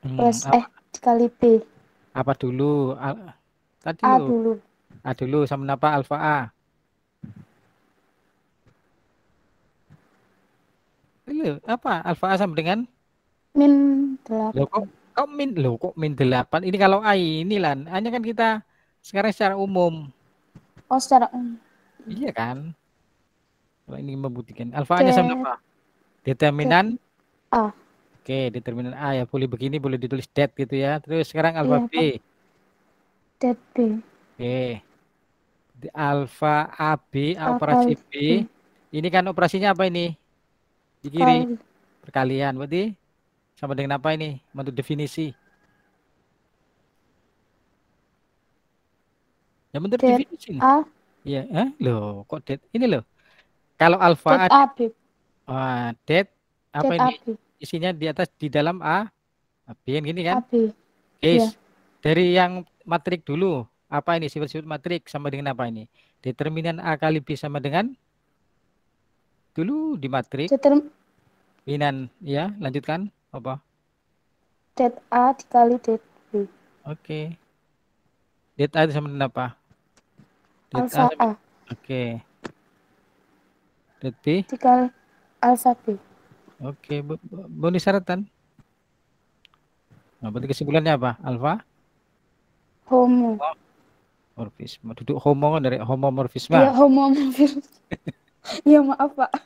plus dikali B. Apa dulu? Tadi A lu. dulu. A dulu sama apa alfa A? Apa? Alfa A sama dengan? Min 8. Kok min 8? Ini kalau A ini lah. Hanya kan kita sekarang secara umum. Oh, secara umum. Iya kan? Kalau ini membuktikan. Alfa A-nya sama apa? Determinan A. Oke, determinan A ya. Boleh begini, boleh ditulis det gitu ya. Terus sekarang alfa B. Det B. Oke. Alfa AB, operasi B. Ini kan operasinya apa ini? Di kiri. Perkalian. Berarti sama dengan apa ini? Menurut definisi. Ya menurut definisi. Iya, loh, kok det? Ini loh. Kalau alfa A, det apa ini? Isinya di atas di dalam A, B gini kan? Yes. Dari yang matrik dulu. Apa ini sifat-sifat matrik sama dengan apa ini? Determinan A kali B sama dengan dulu di matrik. Determinan ya, lanjutkan apa? Det A dikali det B. Oke. Det A itu sama dengan apa? Det alfa A. Oke. Det B dikali alfa B. Oke, bonus syaratan. Nah, berarti kesimpulannya apa? Alfa? Homomorfisme. Duduk homo kan dari homomorfisme. Iya, homomorfisme. Iya, maaf, Pak.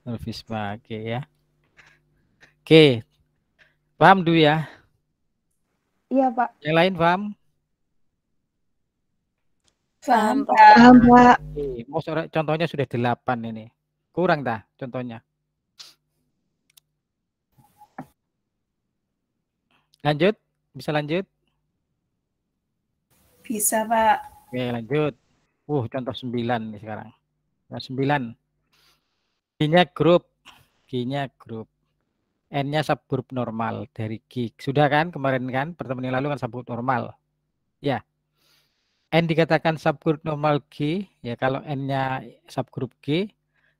Morfisme, oke ya. Oke. Paham dulu ya? Iya, Pak. Yang lain paham? Paham, Pak. Contohnya sudah 8 ini. Kurang dah contohnya. Lanjut? Bisa lanjut? Bisa, Pak. Oke, lanjut. Contoh 9 nih sekarang. Nah, 9. G-nya grup. N-nya subgrup normal dari G. Sudah kan kemarin kan? Pertemuan yang lalu kan subgrup normal. Ya. N dikatakan subgrup normal G. Ya kalau N-nya subgrup G.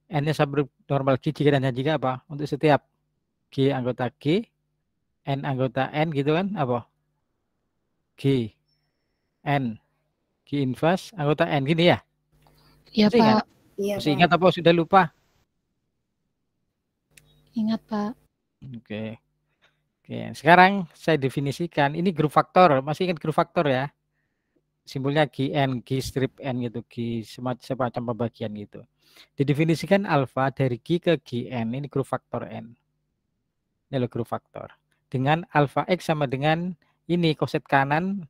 N-nya subgrup normal G jika dan hanya jika apa? Untuk setiap G anggota G. N anggota N gitu kan? Apa? G. N. G inverse anggota N gini ya? Iya, Pak. Masih ingat apa sudah lupa? Ingat, Pak. Oke. Sekarang saya definisikan. Ini grup faktor. Masih ingat grup faktor ya? Simbolnya GN, G strip N gitu. G semacam pembagian gitu. Didefinisikan alfa dari G ke GN. Ini grup faktor N. Ini adalah grup faktor. Dengan alfa X sama dengan ini koset kanan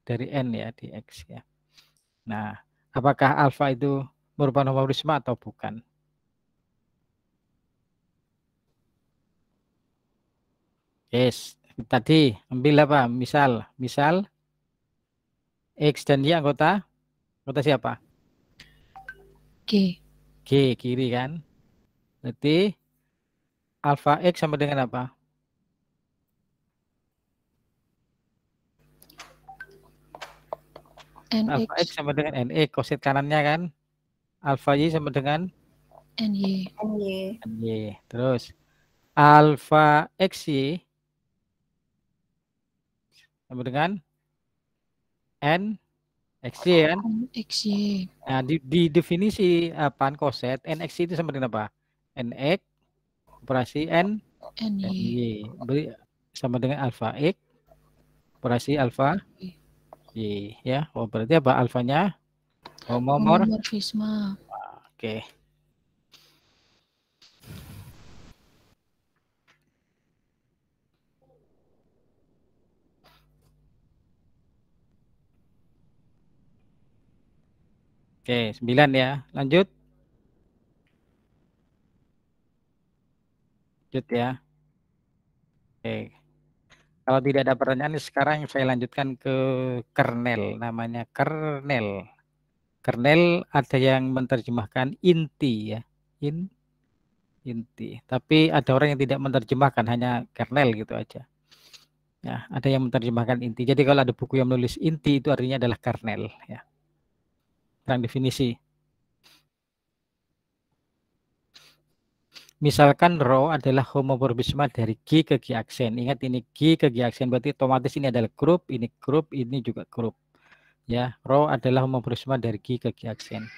dari N ya di X ya. Nah, apakah alfa itu merupakan homomorfisme atau bukan? Yes, tadi ambil apa? Misal X dan Y anggota siapa? G. G kiri kan? Berarti alfa X sama dengan apa? Alfa X sama dengan NX, koset kanannya kan. Alfa Y sama dengan NY. NY. Terus alfa XY sama dengan N XY kan? XY. Nah, di definisi apaan koset, NX itu sama dengan apa? NX operasi NY. Sama dengan alfa X operasi alfa Y ya. Oh, berarti apa alfanya? Homomorfisme. Oke. Oke, 9 ya. Lanjut. Lanjut ya. Oke. Kalau tidak ada pertanyaan, sekarang saya lanjutkan ke kernel. Namanya kernel. Kernel ada yang menerjemahkan inti ya. Inti. Tapi ada orang yang tidak menerjemahkan, hanya kernel gitu aja. Ya, ada yang menerjemahkan inti. Jadi kalau ada buku yang menulis inti itu artinya adalah kernel ya. Tentang definisi. Misalkan rho adalah homomorfisme dari G ke G aksen. Ingat ini G ke G aksen berarti otomatis ini adalah grup, ini juga grup. Ya, rho adalah homomorfisme dari G ke G aksen.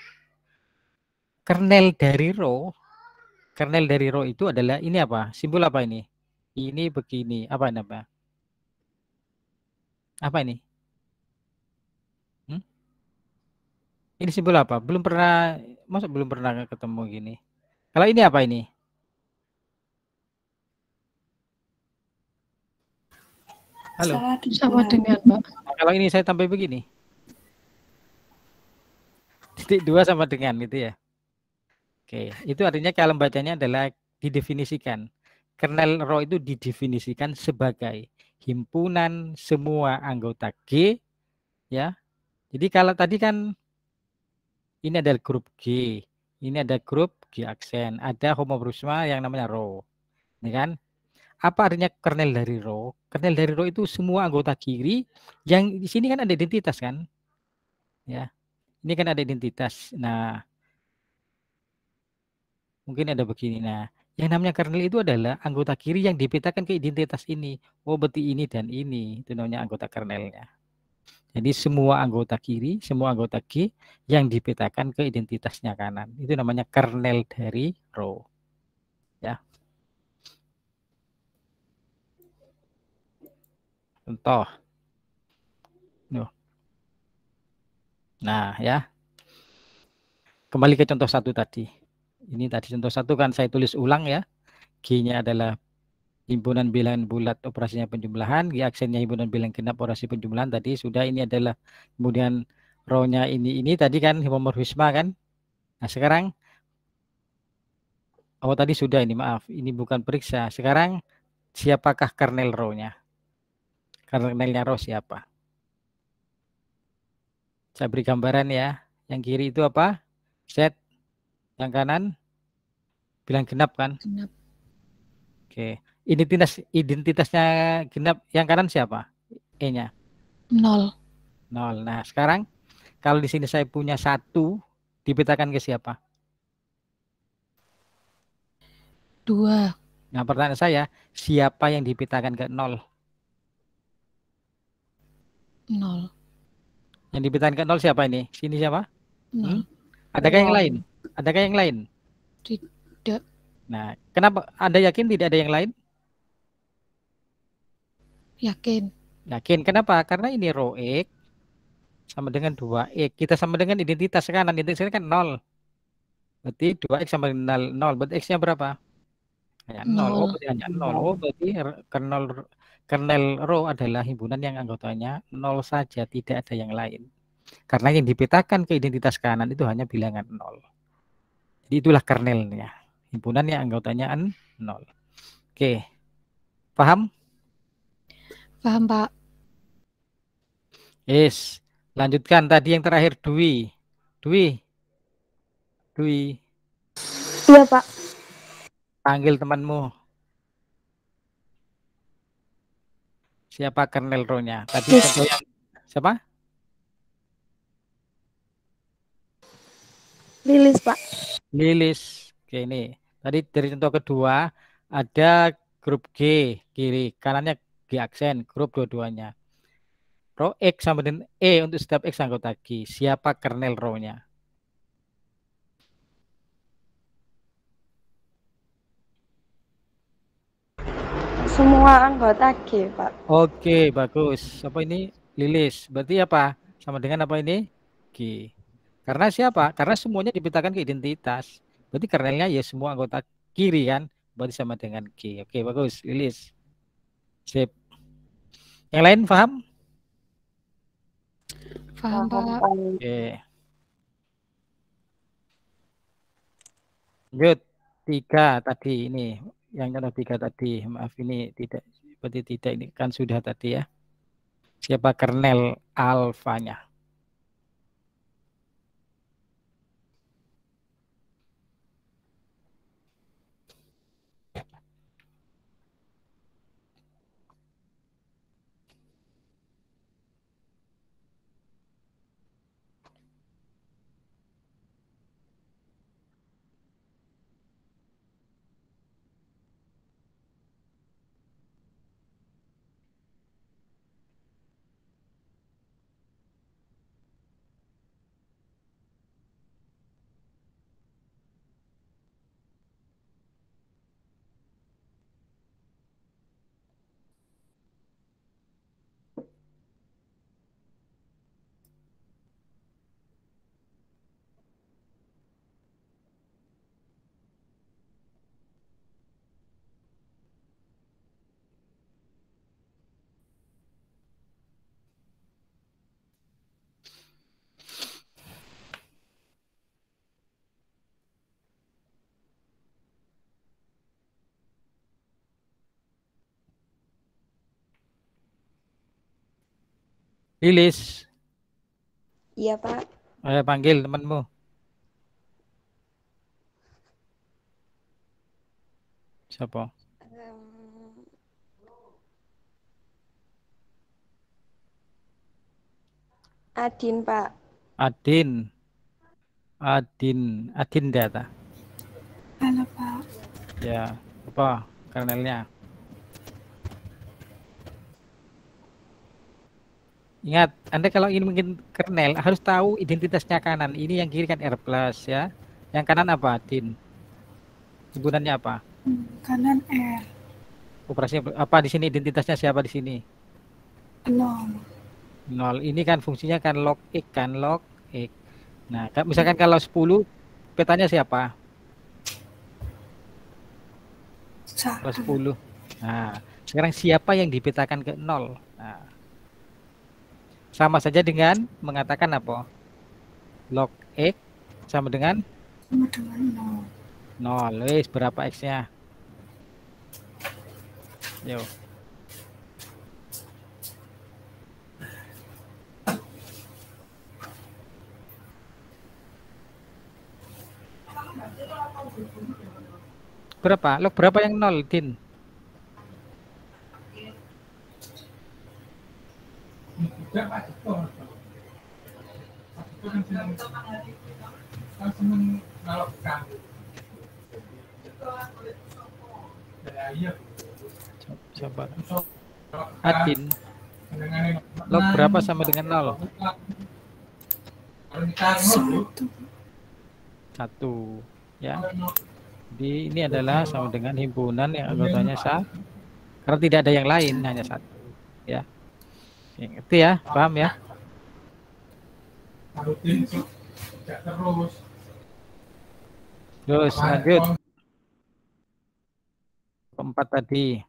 Kernel dari rho itu adalah ini apa? Simbol apa ini? Ini begini. Apa ini apa? Apa ini? Ini simbol apa? Belum pernah, masa belum pernah ketemu gini. Kalau ini apa ini? Halo. Sama dengan, Pak. Nah, kalau ini saya tambah begini. Titik 2 sama dengan gitu ya. Oke, itu artinya kalau bacanya adalah didefinisikan. Kernel rho itu didefinisikan sebagai himpunan semua anggota G ya. Jadi kalau tadi kan ini adalah grup G, ini ada grup G aksen, ada homomorfisme yang namanya rho. Ini kan? Apa artinya kernel dari rho? Kernel dari rho itu semua anggota kiri yang di sini kan ada identitas kan? Ya. Ini kan ada identitas. Nah, mungkin ada begini. Nah, yang namanya kernel itu adalah anggota kiri yang dipetakan ke identitas ini. Oh, berarti ini dan ini. Itu namanya anggota kernelnya. Jadi semua anggota kiri, semua anggota G yang dipetakan ke identitasnya kanan. Itu namanya kernel dari rho. Ya. Contoh. Nah, ya. Kembali ke contoh 1 tadi. Ini tadi contoh 1 kan saya tulis ulang ya. G-nya adalah himpunan bilangan bulat operasinya penjumlahan, G aksennya himpunan bilangan genap operasi penjumlahan tadi sudah. Ini adalah kemudian rho-nya ini tadi kan homomorfisme kan. Nah, sekarang tadi sudah ini, maaf, ini bukan periksa. Sekarang siapakah kernel rho-nya? Kernelnya rho siapa? Saya beri gambaran ya. Yang kiri itu apa? Z. Yang kanan bilangan genap kan? Genap. Oke. Identitasnya genap yang kanan siapa? E-nya? 0. Nah, sekarang kalau di sini saya punya 1, dipetakan ke siapa? 2. Nah, pertanyaan saya, siapa yang dipetakan ke 0? 0. Yang dipetakan ke 0 siapa ini? Sini siapa? 0. Adakah yang lain? Adakah yang lain? Tidak. Nah, kenapa? Anda yakin tidak ada yang lain? Yakin. Yakin. Kenapa? Karena ini rho X sama dengan 2X. Kita sama dengan identitas kanan. Identitasnya kan 0. Berarti 2X sama dengan 0. Berarti X-nya berapa? Hanya 0. Oh, berarti hanya 0. Oh, berarti kernel rho adalah himpunan yang anggotanya 0 saja, tidak ada yang lain. Karena yang dipetakan ke identitas kanan itu hanya bilangan 0. Jadi itulah kernelnya. Himpunan yang anggotanya 0. Oke. Paham? Paham, Pak. Yes. Lanjutkan tadi yang terakhir Dwi. Iya, Pak. Panggil temanmu. Siapa kernel row-nya? Tadi contoh yang siapa? Lilis, Pak. Lilis. Oke, ini. Tadi dari contoh kedua ada grup G kiri, kanannya G aksen, grup dua-duanya. Row X sama dengan E untuk setiap X anggota G. Siapa kernel row-nya? Semua anggota G, Pak. Oke, bagus. Apa ini? Lilis. Berarti apa? Sama dengan apa ini? G. Karena siapa? Karena semuanya dipetakan ke identitas. Berarti kernelnya ya semua anggota kiri kan? Berarti sama dengan G. Oke, bagus. Lilis. Sip. Yang lain paham? Paham, Pak. Oke. Lanjut. 3 tadi ini. Yang contoh 3 tadi. Maaf ini tidak. Berarti tidak. Ini kan sudah tadi ya. Siapa kernel alfanya? Lilis. Iya, Pak. Panggil temanmu. Siapa? Adin, Pak. Adin. Adin data. Halo, Pak. Ya, apa kernelnya? Ingat, Anda kalau ingin bikin kernel harus tahu identitasnya kanan. Ini yang kiri kan R+, ya. Yang kanan apa, Din? Himpunannya apa? Kanan R. Operasinya apa di sini? Identitasnya siapa di sini? 0. Ini kan fungsinya kan log X kan, log X. Nah, misalkan kalau 10 petanya siapa? Kalau 10. Nah, sekarang siapa yang dipetakan ke 0? Nah, sama saja dengan mengatakan apa? Log X sama dengan 0. Wis, berapa X-nya? Yo. Berapa? Log berapa yang 0, Din? Coba. Adin. Log berapa sama dengan 0? 1. Ya. Jadi ini adalah sama dengan himpunan yang anggotanya karena tidak ada yang lain, hanya 1. Ya. Ngerti ya? Paham ya? Terus lanjut. 4 tadi.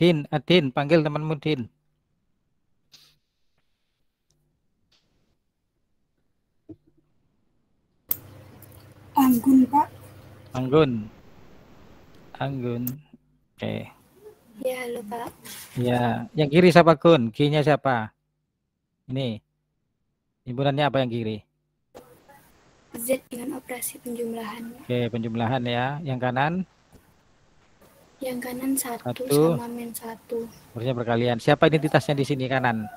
Din, panggil temanmu Din. Anggun, Pak. Anggun. Oke. Ya, halo Pak. Ya, yang kiri siapa Gun? G-nya siapa? Ini. Himpunannya apa yang kiri? Z dengan operasi penjumlahan. Oke, penjumlahan ya. Yang kanan? Yang kanan 1 1 sama min 1. Harusnya berkalian. Siapa identitasnya di sini kanan?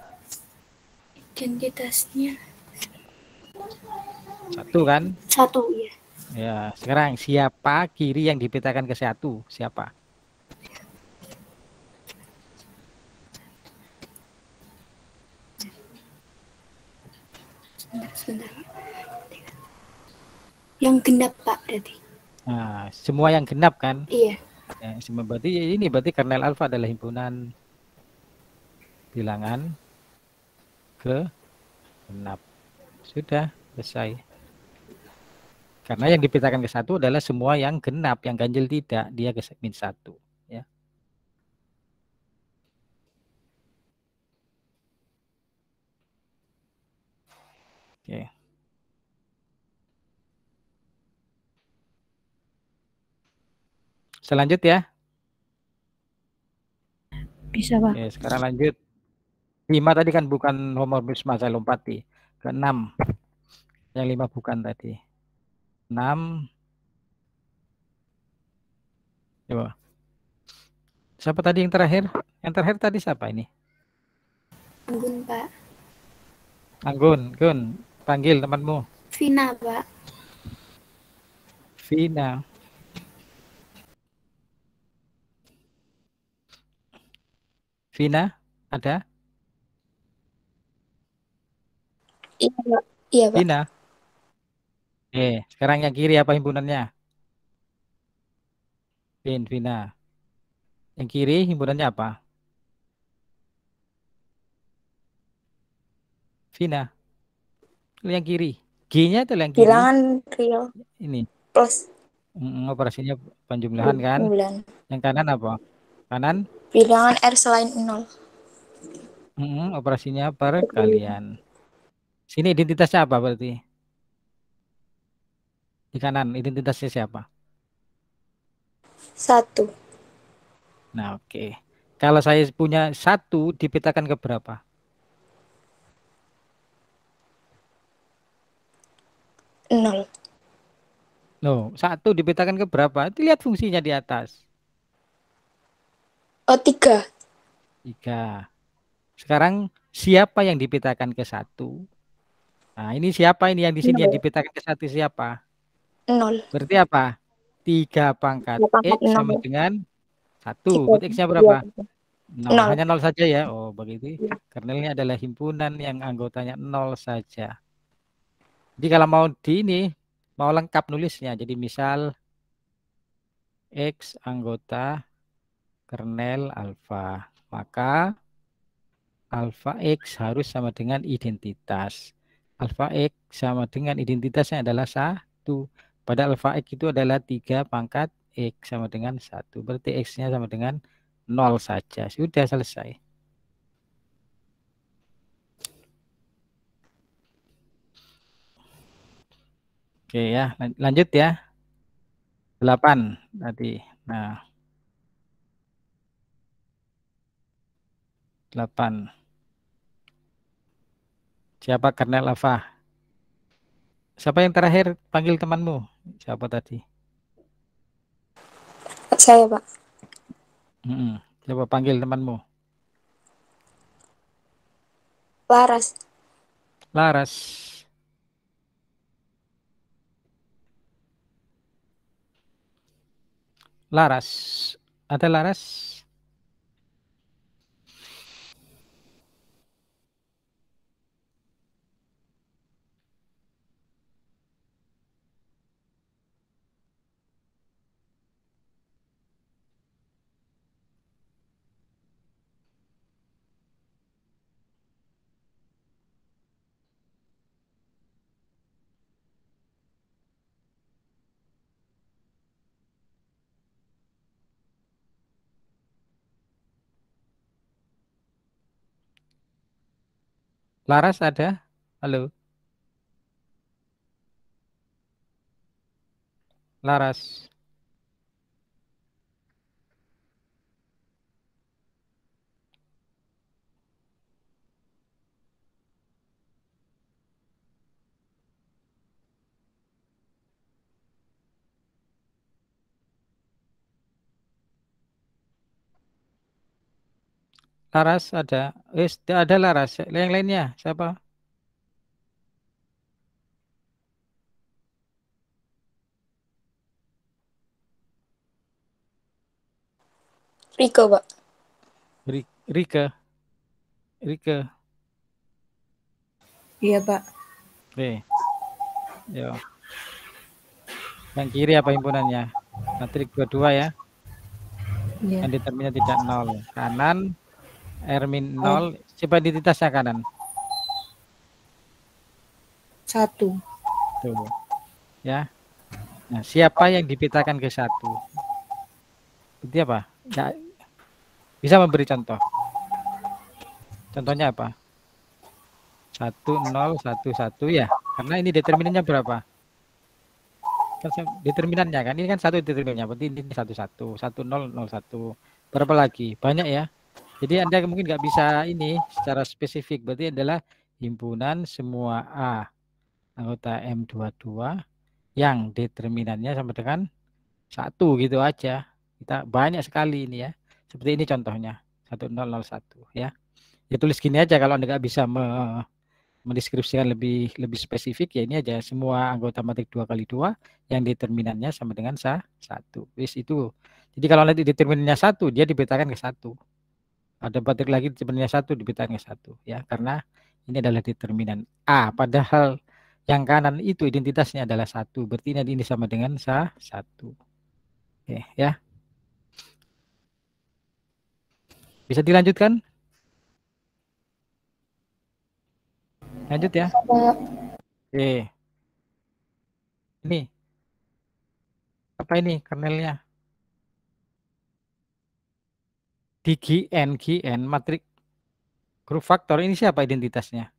Identitasnya 1 kan? 1, ya. Ya, sekarang siapa kiri yang dipetakan ke 1? Siapa? Sebentar. Yang genap Pak berarti. Nah, semua yang genap kan? Iya. Ya, berarti kernel alfa adalah himpunan bilangan ke genap. Sudah selesai. Karena yang dipetakan ke 1 adalah semua yang genap, yang ganjil tidak, dia ke min 1. Ya. Oke. Selanjut ya. Bisa, Pak. Oke, sekarang lanjut. 5 tadi kan bukan homomorfisme, saya lompati. Ke 6. Yang 5 bukan tadi. 6. Coba. Siapa tadi yang terakhir? Yang terakhir tadi siapa ini? Anggun Pak. Anggun, Gun, panggil temanmu. Vina Pak. Vina. Vina, ada? Iya, Pak. Iya, Pak. Vina. Sekarang yang kiri apa himpunannya? Vina. Yang kiri himpunannya apa? Vina. Yang kiri. G-nya adalah yang kiri. Bilangan real Ini. plus Operasinya penjumlahan kan? 9. Yang kanan apa? Kanan? Bilangan R selain 0. Operasinya perkalian. Sini identitasnya apa berarti? Di kanan identitasnya siapa? 1. Nah, oke. Kalau saya punya 1 dipetakan ke berapa? 0. No, 1 dipetakan ke berapa? Lihat fungsinya di atas. Oh, 3. 3. Sekarang siapa yang dipetakan ke 1? Nah, ini siapa ini yang di sini yang dipetakan ke 1 siapa? 0. Berarti apa? 3 pangkat X sama dengan 1. Berarti X-nya 3. berapa? 0. 0. Hanya 0 saja ya. Oh, begitu. Kernelnya adalah himpunan yang anggotanya 0 saja. Jadi kalau mau lengkap nulisnya. Jadi misal X anggota kernel alfa. Maka alfa X harus sama dengan identitas. Alfa X sama dengan identitasnya adalah 1. Pada alfa X itu adalah 3 pangkat X sama dengan 1. Berarti X-nya sama dengan 0 saja. Sudah selesai. Oke ya, lanjut ya. 8 tadi. Nah, 8. Siapa kernel alfa? Siapa yang terakhir? Panggil temanmu. Siapa tadi? Saya, Pak. Coba panggil temanmu. Laras. Laras. Laras. Ada Laras? Laras ada? Halo. Laras. Laras ada. Ada Laras. Yang lainnya siapa? Riko, Pak. Rike. Iya, Pak. Oke. Yo. Yang kiri apa himpunannya? Matrik 22 ya. Iya. Yang determinnya tidak 0. Kanan R-0. Coba identitasnya kanan. 1. Tuh. Ya. Nah, siapa yang dipetakan ke 1? Berarti apa? Ya, bisa memberi contoh. Contohnya apa? 1, 0, 1, 1 ya. Karena ini determinannya berapa? Kan determinannya kan. Ini kan 1 determinannya. Berarti ini 1, 1. 1, 0, 0, 1. Berapa lagi? Banyak ya. Jadi Anda mungkin nggak bisa ini secara spesifik. Berarti adalah himpunan semua A anggota M22 yang determinannya sama dengan 1 gitu aja. Kita banyak sekali ini ya. Seperti ini contohnya. 1001 ya. Ya tulis gini aja kalau Anda nggak bisa mendeskripsikan lebih spesifik, ya ini aja semua anggota matrik 2x2 yang determinannya sama dengan 1. Wis itu. Jadi kalau nanti determinannya 1, dia dibetakan ke 1. Ada matrik lagi determinannya 1 dibetakan ke 1 ya, karena ini adalah determinan A, padahal yang kanan itu identitasnya adalah 1. Berarti ini sama dengan 1. Oke ya. Bisa dilanjutkan? Lanjut ya. Oke. Ini. Apa ini kernelnya? Di GN matrik grup faktor ini siapa identitasnya?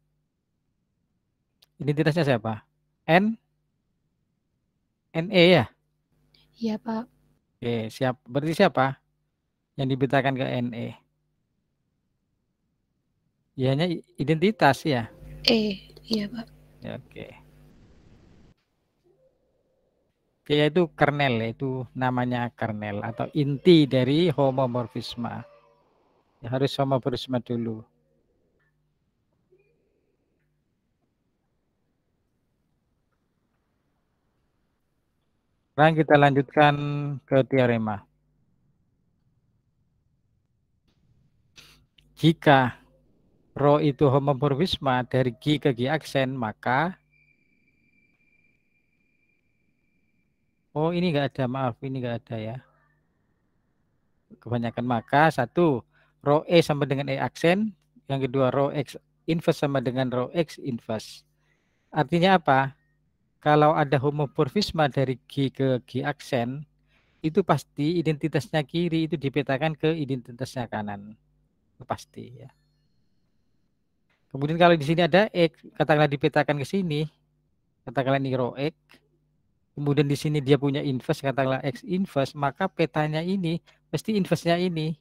Identitasnya siapa? NE ya? Iya, Pak. Oke, siap. Berarti siapa yang dibetakan ke NE? Ya, hanya identitas ya. Iya, Pak. Ya, oke. Oke, yaitu kernel, itu namanya kernel atau inti dari homomorfisme. Ya, harus homomorfisme dulu. Sekarang kita lanjutkan ke teorema. Jika rho itu homomorfisme dari G ke G aksen, maka ini enggak ada, maaf, ini enggak ada ya. Kebanyakan maka 1 rho E sama dengan E aksen, yang kedua rho X inverse sama dengan rho X inverse. Artinya apa? Kalau ada homomorfisme dari G ke G aksen, itu pasti identitasnya kiri itu dipetakan ke identitasnya kanan. Itu pasti ya. Kemudian kalau di sini ada X, katakanlah dipetakan ke sini, katakanlah ini rho X, kemudian di sini dia punya inverse, katakanlah X inverse, maka petanya ini mesti inverse-nya ini.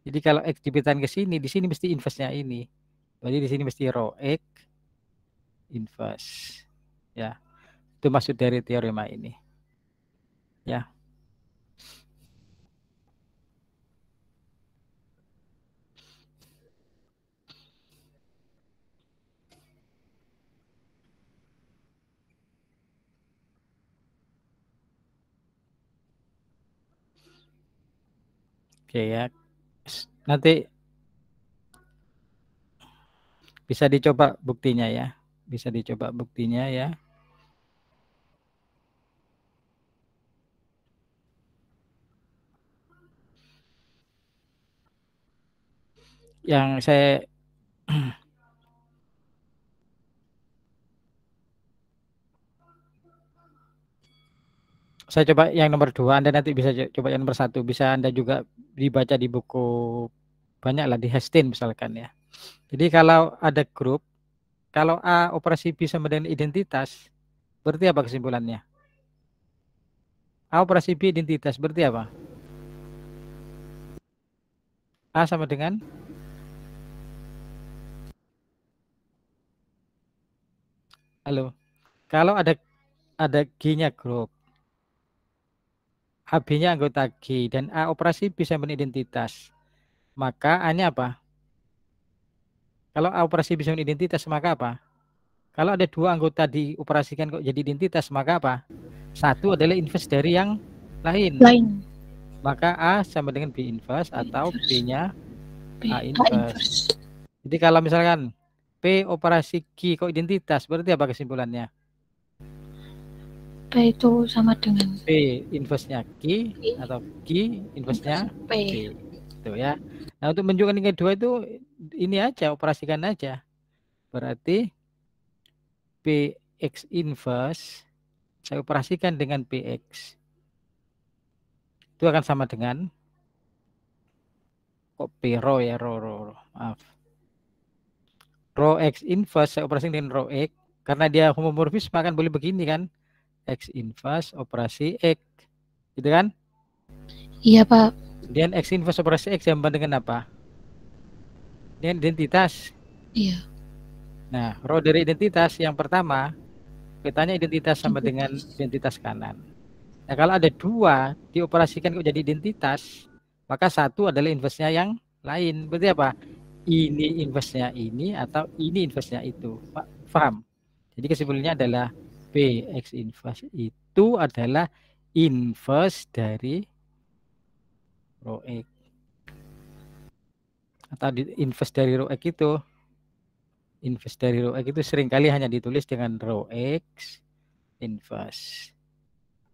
Jadi kalau X dipetakan ke sini, di sini mesti inverse-nya ini. Berarti di sini mesti rho X inverse. Ya. Itu maksud dari teorema ini. Ya. Oke ya. Nanti bisa dicoba buktinya ya. Bisa dicoba buktinya ya. Yang saya coba yang nomor 2, Anda nanti bisa coba yang nomor 1, bisa Anda juga dibaca di buku banyak lah, di Hestin misalkan ya. Jadi kalau ada grup, kalau A operasi B sama dengan identitas, berarti apa kesimpulannya? A operasi B identitas, berarti apa? A sama dengan halo. Kalau ada G-nya grup, AB-nya anggota G dan A operasi B sama dengan identitas, maka A-nya apa? Kalau A operasi B sama dengan identitas, maka apa? Kalau ada dua anggota dioperasikan kok jadi identitas, maka apa? Satu adalah inverse dari yang lain. Maka A sama dengan B inverse atau B-nya A inverse. Jadi kalau misalkan P operasi Q kok identitas, berarti apa kesimpulannya? P itu sama dengan P inverse-nya Q atau Q inverse-nya P. Itu ya. Nah, untuk menunjukkan yang kedua itu ini aja, operasikan aja. Berarti PX inverse saya operasikan dengan PX. Itu akan sama dengan kok P rho ya, rho. Maaf. Rho X inverse saya operasi dengan rho X karena dia homomorfisme akan boleh begini kan? X inverse operasi X. Gitu kan? Iya, Pak. Kemudian X inverse operasi X sama dengan apa? Dengan identitas. Iya. Nah, rho dari identitas yang pertama, petanya identitas sama dengan identitas kanan. Nah, kalau ada dua dioperasikan kok jadi identitas, maka satu adalah inverse-nya yang lain. Berarti apa? Ini inverse-nya ini atau ini inverse-nya itu. Pak, paham? Jadi kesimpulannya adalah PX inverse itu adalah inverse dari rho X. Atau inverse dari rho X itu. Inverse dari rho X itu seringkali hanya ditulis dengan rho X inverse.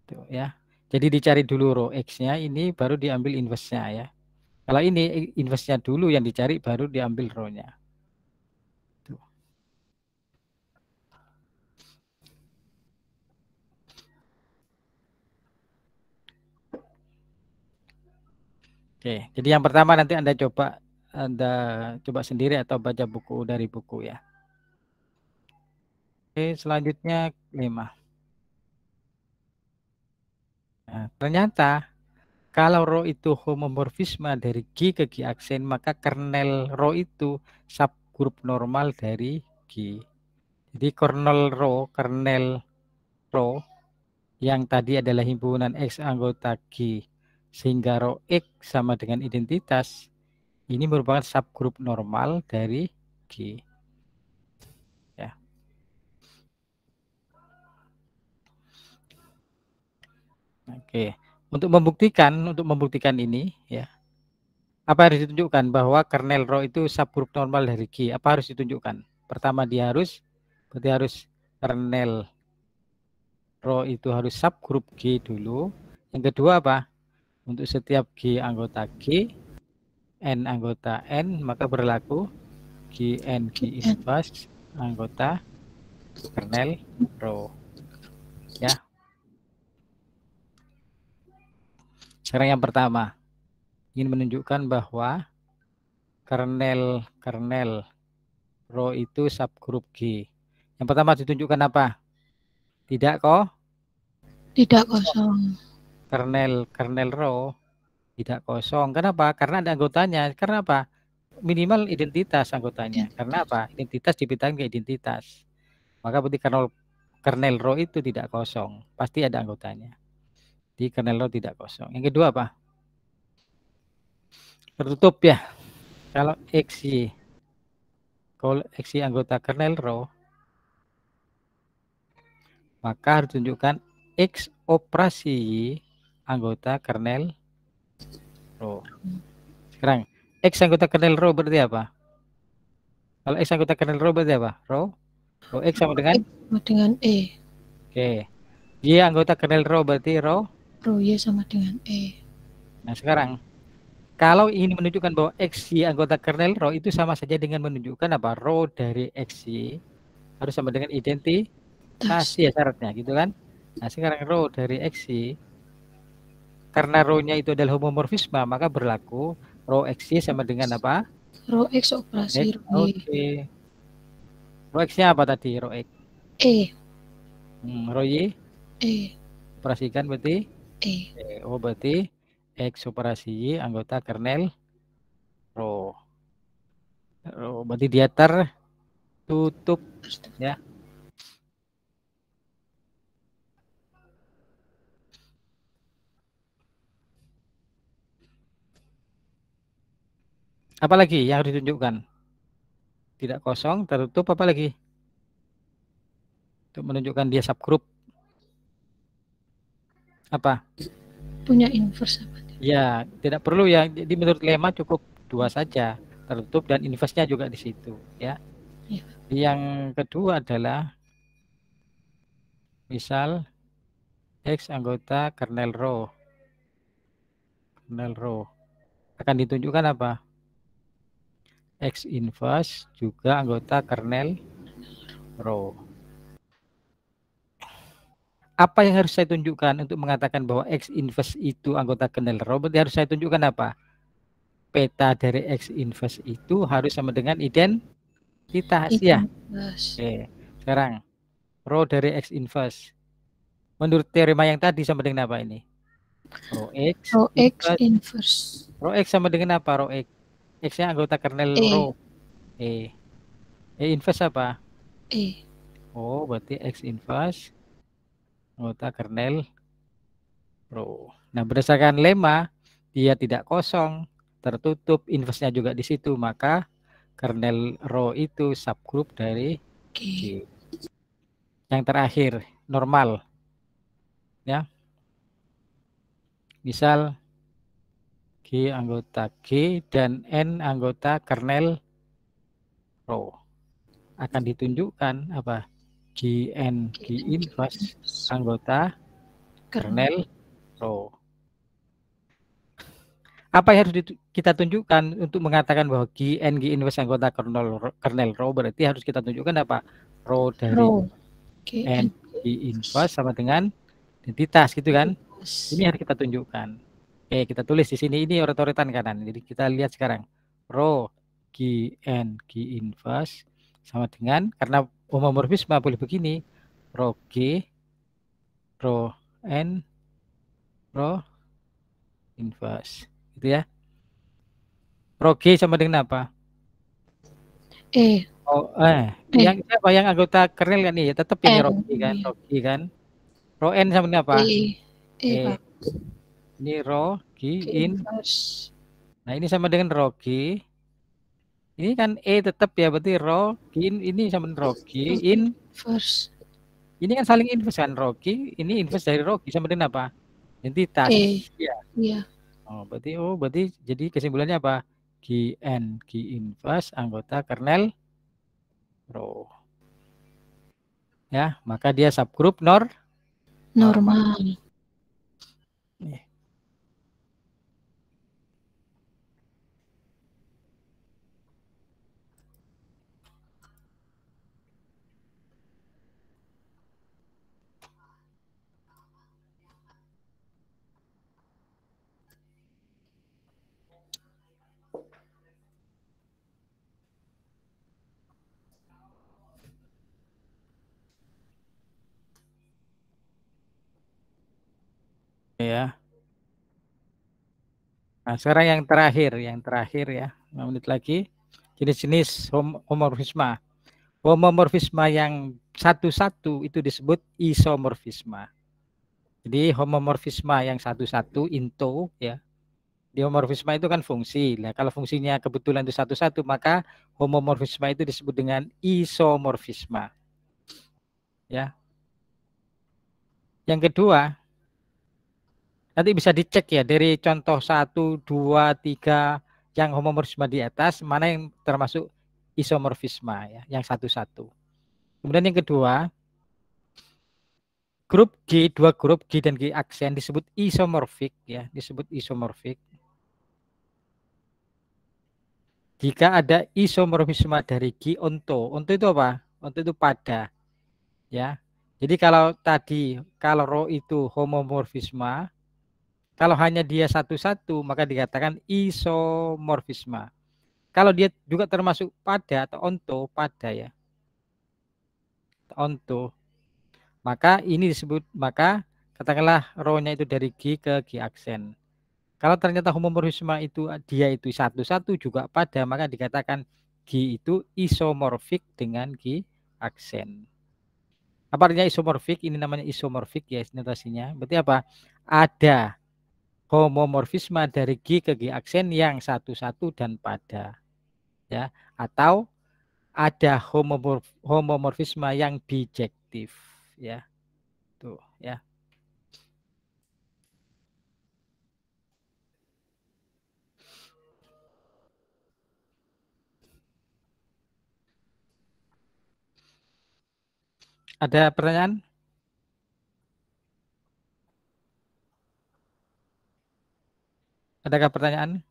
Tuh ya. Jadi dicari dulu rho X-nya ini baru diambil inverse-nya ya. Kalau ini inverse-nya dulu yang dicari baru diambil rho-nya. Tuh. Oke, jadi yang pertama nanti Anda coba sendiri atau baca buku dari buku ya. Oke, selanjutnya 5. Nah, ternyata kalau rho itu homomorfisme dari G ke G aksen, maka kernel rho itu subgrup normal dari G. Jadi kernel rho yang tadi adalah himpunan X anggota G sehingga rho X sama dengan identitas, ini merupakan subgrup normal dari G. Ya. Oke. Untuk membuktikan ini ya. Apa harus ditunjukkan bahwa kernel rho itu subgrup normal dari G? Apa harus ditunjukkan? Pertama berarti harus kernel rho itu harus subgrup G dulu. Yang kedua apa? Untuk setiap G anggota G, N anggota N, maka berlaku Gn G inverse anggota kernel rho. Ya. Sekarang yang pertama, ingin menunjukkan bahwa kernel rho itu subgrup G. Yang pertama ditunjukkan apa? Tidak kosong. Kernel rho tidak kosong. Kenapa? Karena ada anggotanya. Karena apa? Minimal identitas anggotanya. Karena apa? Identitas dipindahin ke identitas. Maka berarti kernel rho itu tidak kosong. Pasti ada anggotanya. Di kernel rho tidak kosong. Yang kedua apa? Tertutup ya. Kalau XY anggota kernel rho, maka harus tunjukkan X operasi Y anggota kernel rho. Sekarang X anggota kernel rho berarti apa? Kalau X anggota kernel rho berarti apa? Rho X sama dengan E. Oke. Y anggota kernel rho berarti rho Y sama dengan E. Nah, sekarang kalau ingin menunjukkan bahwa XY anggota kernel rho itu sama saja dengan menunjukkan apa? Rho dari XY harus sama dengan identitas ya syaratnya gitu kan. Nah, sekarang rho dari XY karena rho-nya itu adalah homomorfisme, maka berlaku rho XY sama dengan apa? Rho X operasi X, rho Y. oke. Rho X-nya apa tadi? Rho X. E. Rho Y? E. Operasikan berarti? E. Oh, berarti X operasi Y anggota kernel Rho. Berarti dia tertutup ya. Apalagi yang harus ditunjukkan? Tidak kosong, tertutup, apa lagi? Untuk menunjukkan dia subgroup. Apa? Punya inverse apa? Ya, tidak perlu ya. Jadi menurut lemma cukup 2 saja, tertutup dan inverse-nya juga di situ ya. Ya. Yang kedua adalah misal X anggota kernel Rho. Kernel Rho akan ditunjukkan apa? X inverse juga anggota kernel Rho. Apa yang harus saya tunjukkan untuk mengatakan bahwa X inverse itu anggota kernel Rho? Berarti harus saya tunjukkan apa? Peta dari X inverse itu harus sama dengan identitas ya. Oke. Sekarang Rho dari X inverse. Menurut teorema yang tadi sama dengan apa ini? Rho X inverse. Rho X sama dengan apa? Rho X. X-nya anggota kernel Rho. E inverse apa? E. Oh, berarti X inverse anggota kernel Rho. Nah, berdasarkan lemma dia tidak kosong, tertutup, inverse-nya juga di situ, maka kernel Rho itu subgroup dari G. Yang terakhir, normal. Ya. Misal G anggota G dan N anggota kernel Rho. Akan ditunjukkan apa? GN G inverse anggota kernel Rho. Apa yang harus kita tunjukkan untuk mengatakan bahwa GN G inverse anggota kernel Rho? Berarti harus kita tunjukkan apa? Rho dari N G inverse sama dengan identitas gitu kan? Ini harus kita tunjukkan. Oke, kita tulis di sini, ini oret-oretan kanan. Jadi kita lihat sekarang. Rho GN G inverse sama dengan, karena homomorfisme boleh begini, Rho G, Rho N, Rho inverse. Gitu ya. Rho G sama dengan apa? E. Oh, yang siapa yang anggota kernel kan ini? Tetap ini Rho G kan, Rho G kan. Rho N sama dengan apa? Pak. Ini Rho G inverse. Nah, ini sama dengan Rho G. Ini kan E tetap ya, berarti Rho G ini sama dengan Rho G inverse. Ini kan saling inverse kan, Rho G, ini inverse dari Rho G sama dengan apa? Identitas. Iya. Oh, berarti jadi kesimpulannya apa? GN G inverse anggota kernel Rho. Ya, maka dia subgroup normal. Ya. Nah, sekarang yang terakhir ya, 5 menit lagi. Jenis-jenis homomorfisme. Homomorfisme yang satu-satu itu disebut isomorfisme. Jadi homomorfisme yang satu-satu into ya. Di homomorfisme itu kan fungsi. Nah, kalau fungsinya kebetulan itu satu-satu, maka homomorfisme itu disebut dengan isomorfisme. Ya. Yang kedua, nanti bisa dicek ya dari contoh 1, 2, 3 yang homomorfisme di atas, mana yang termasuk isomorfisme ya, yang satu-satu. Kemudian yang kedua, grup G, dua grup G dan G aksen disebut isomorfik ya, disebut isomorfik. Jika ada isomorfisme dari G onto itu apa? Onto itu pada ya. Jadi kalau Rho itu homomorfisme, kalau hanya dia satu-satu maka dikatakan isomorfisme. kalau dia juga termasuk pada atau onto, pada ya. Onto. Maka ini disebut, maka katakanlah rho-nya itu dari G ke G aksen. Kalau ternyata homomorfisme itu dia itu satu-satu juga pada, maka dikatakan G itu isomorfik dengan G aksen. Apa artinya isomorfik? Ini namanya isomorfik ya notasinya. Berarti apa? Ada homomorfisme dari G ke G aksen yang satu-satu dan pada. Ya, atau ada homomorfisme yang bijektif ya. Tuh ya. Ada pertanyaan? Adakah pertanyaan?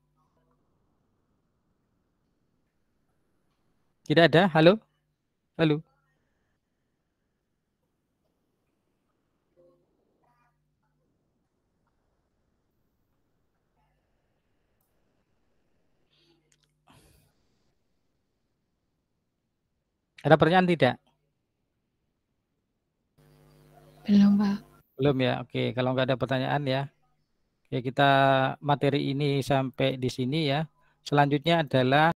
Tidak ada? Halo? Halo? Ada pertanyaan tidak? Belum, Pak. Belum ya. Oke, kalau nggak ada pertanyaan ya. Oke, kita materi ini sampai di sini ya. Selanjutnya adalah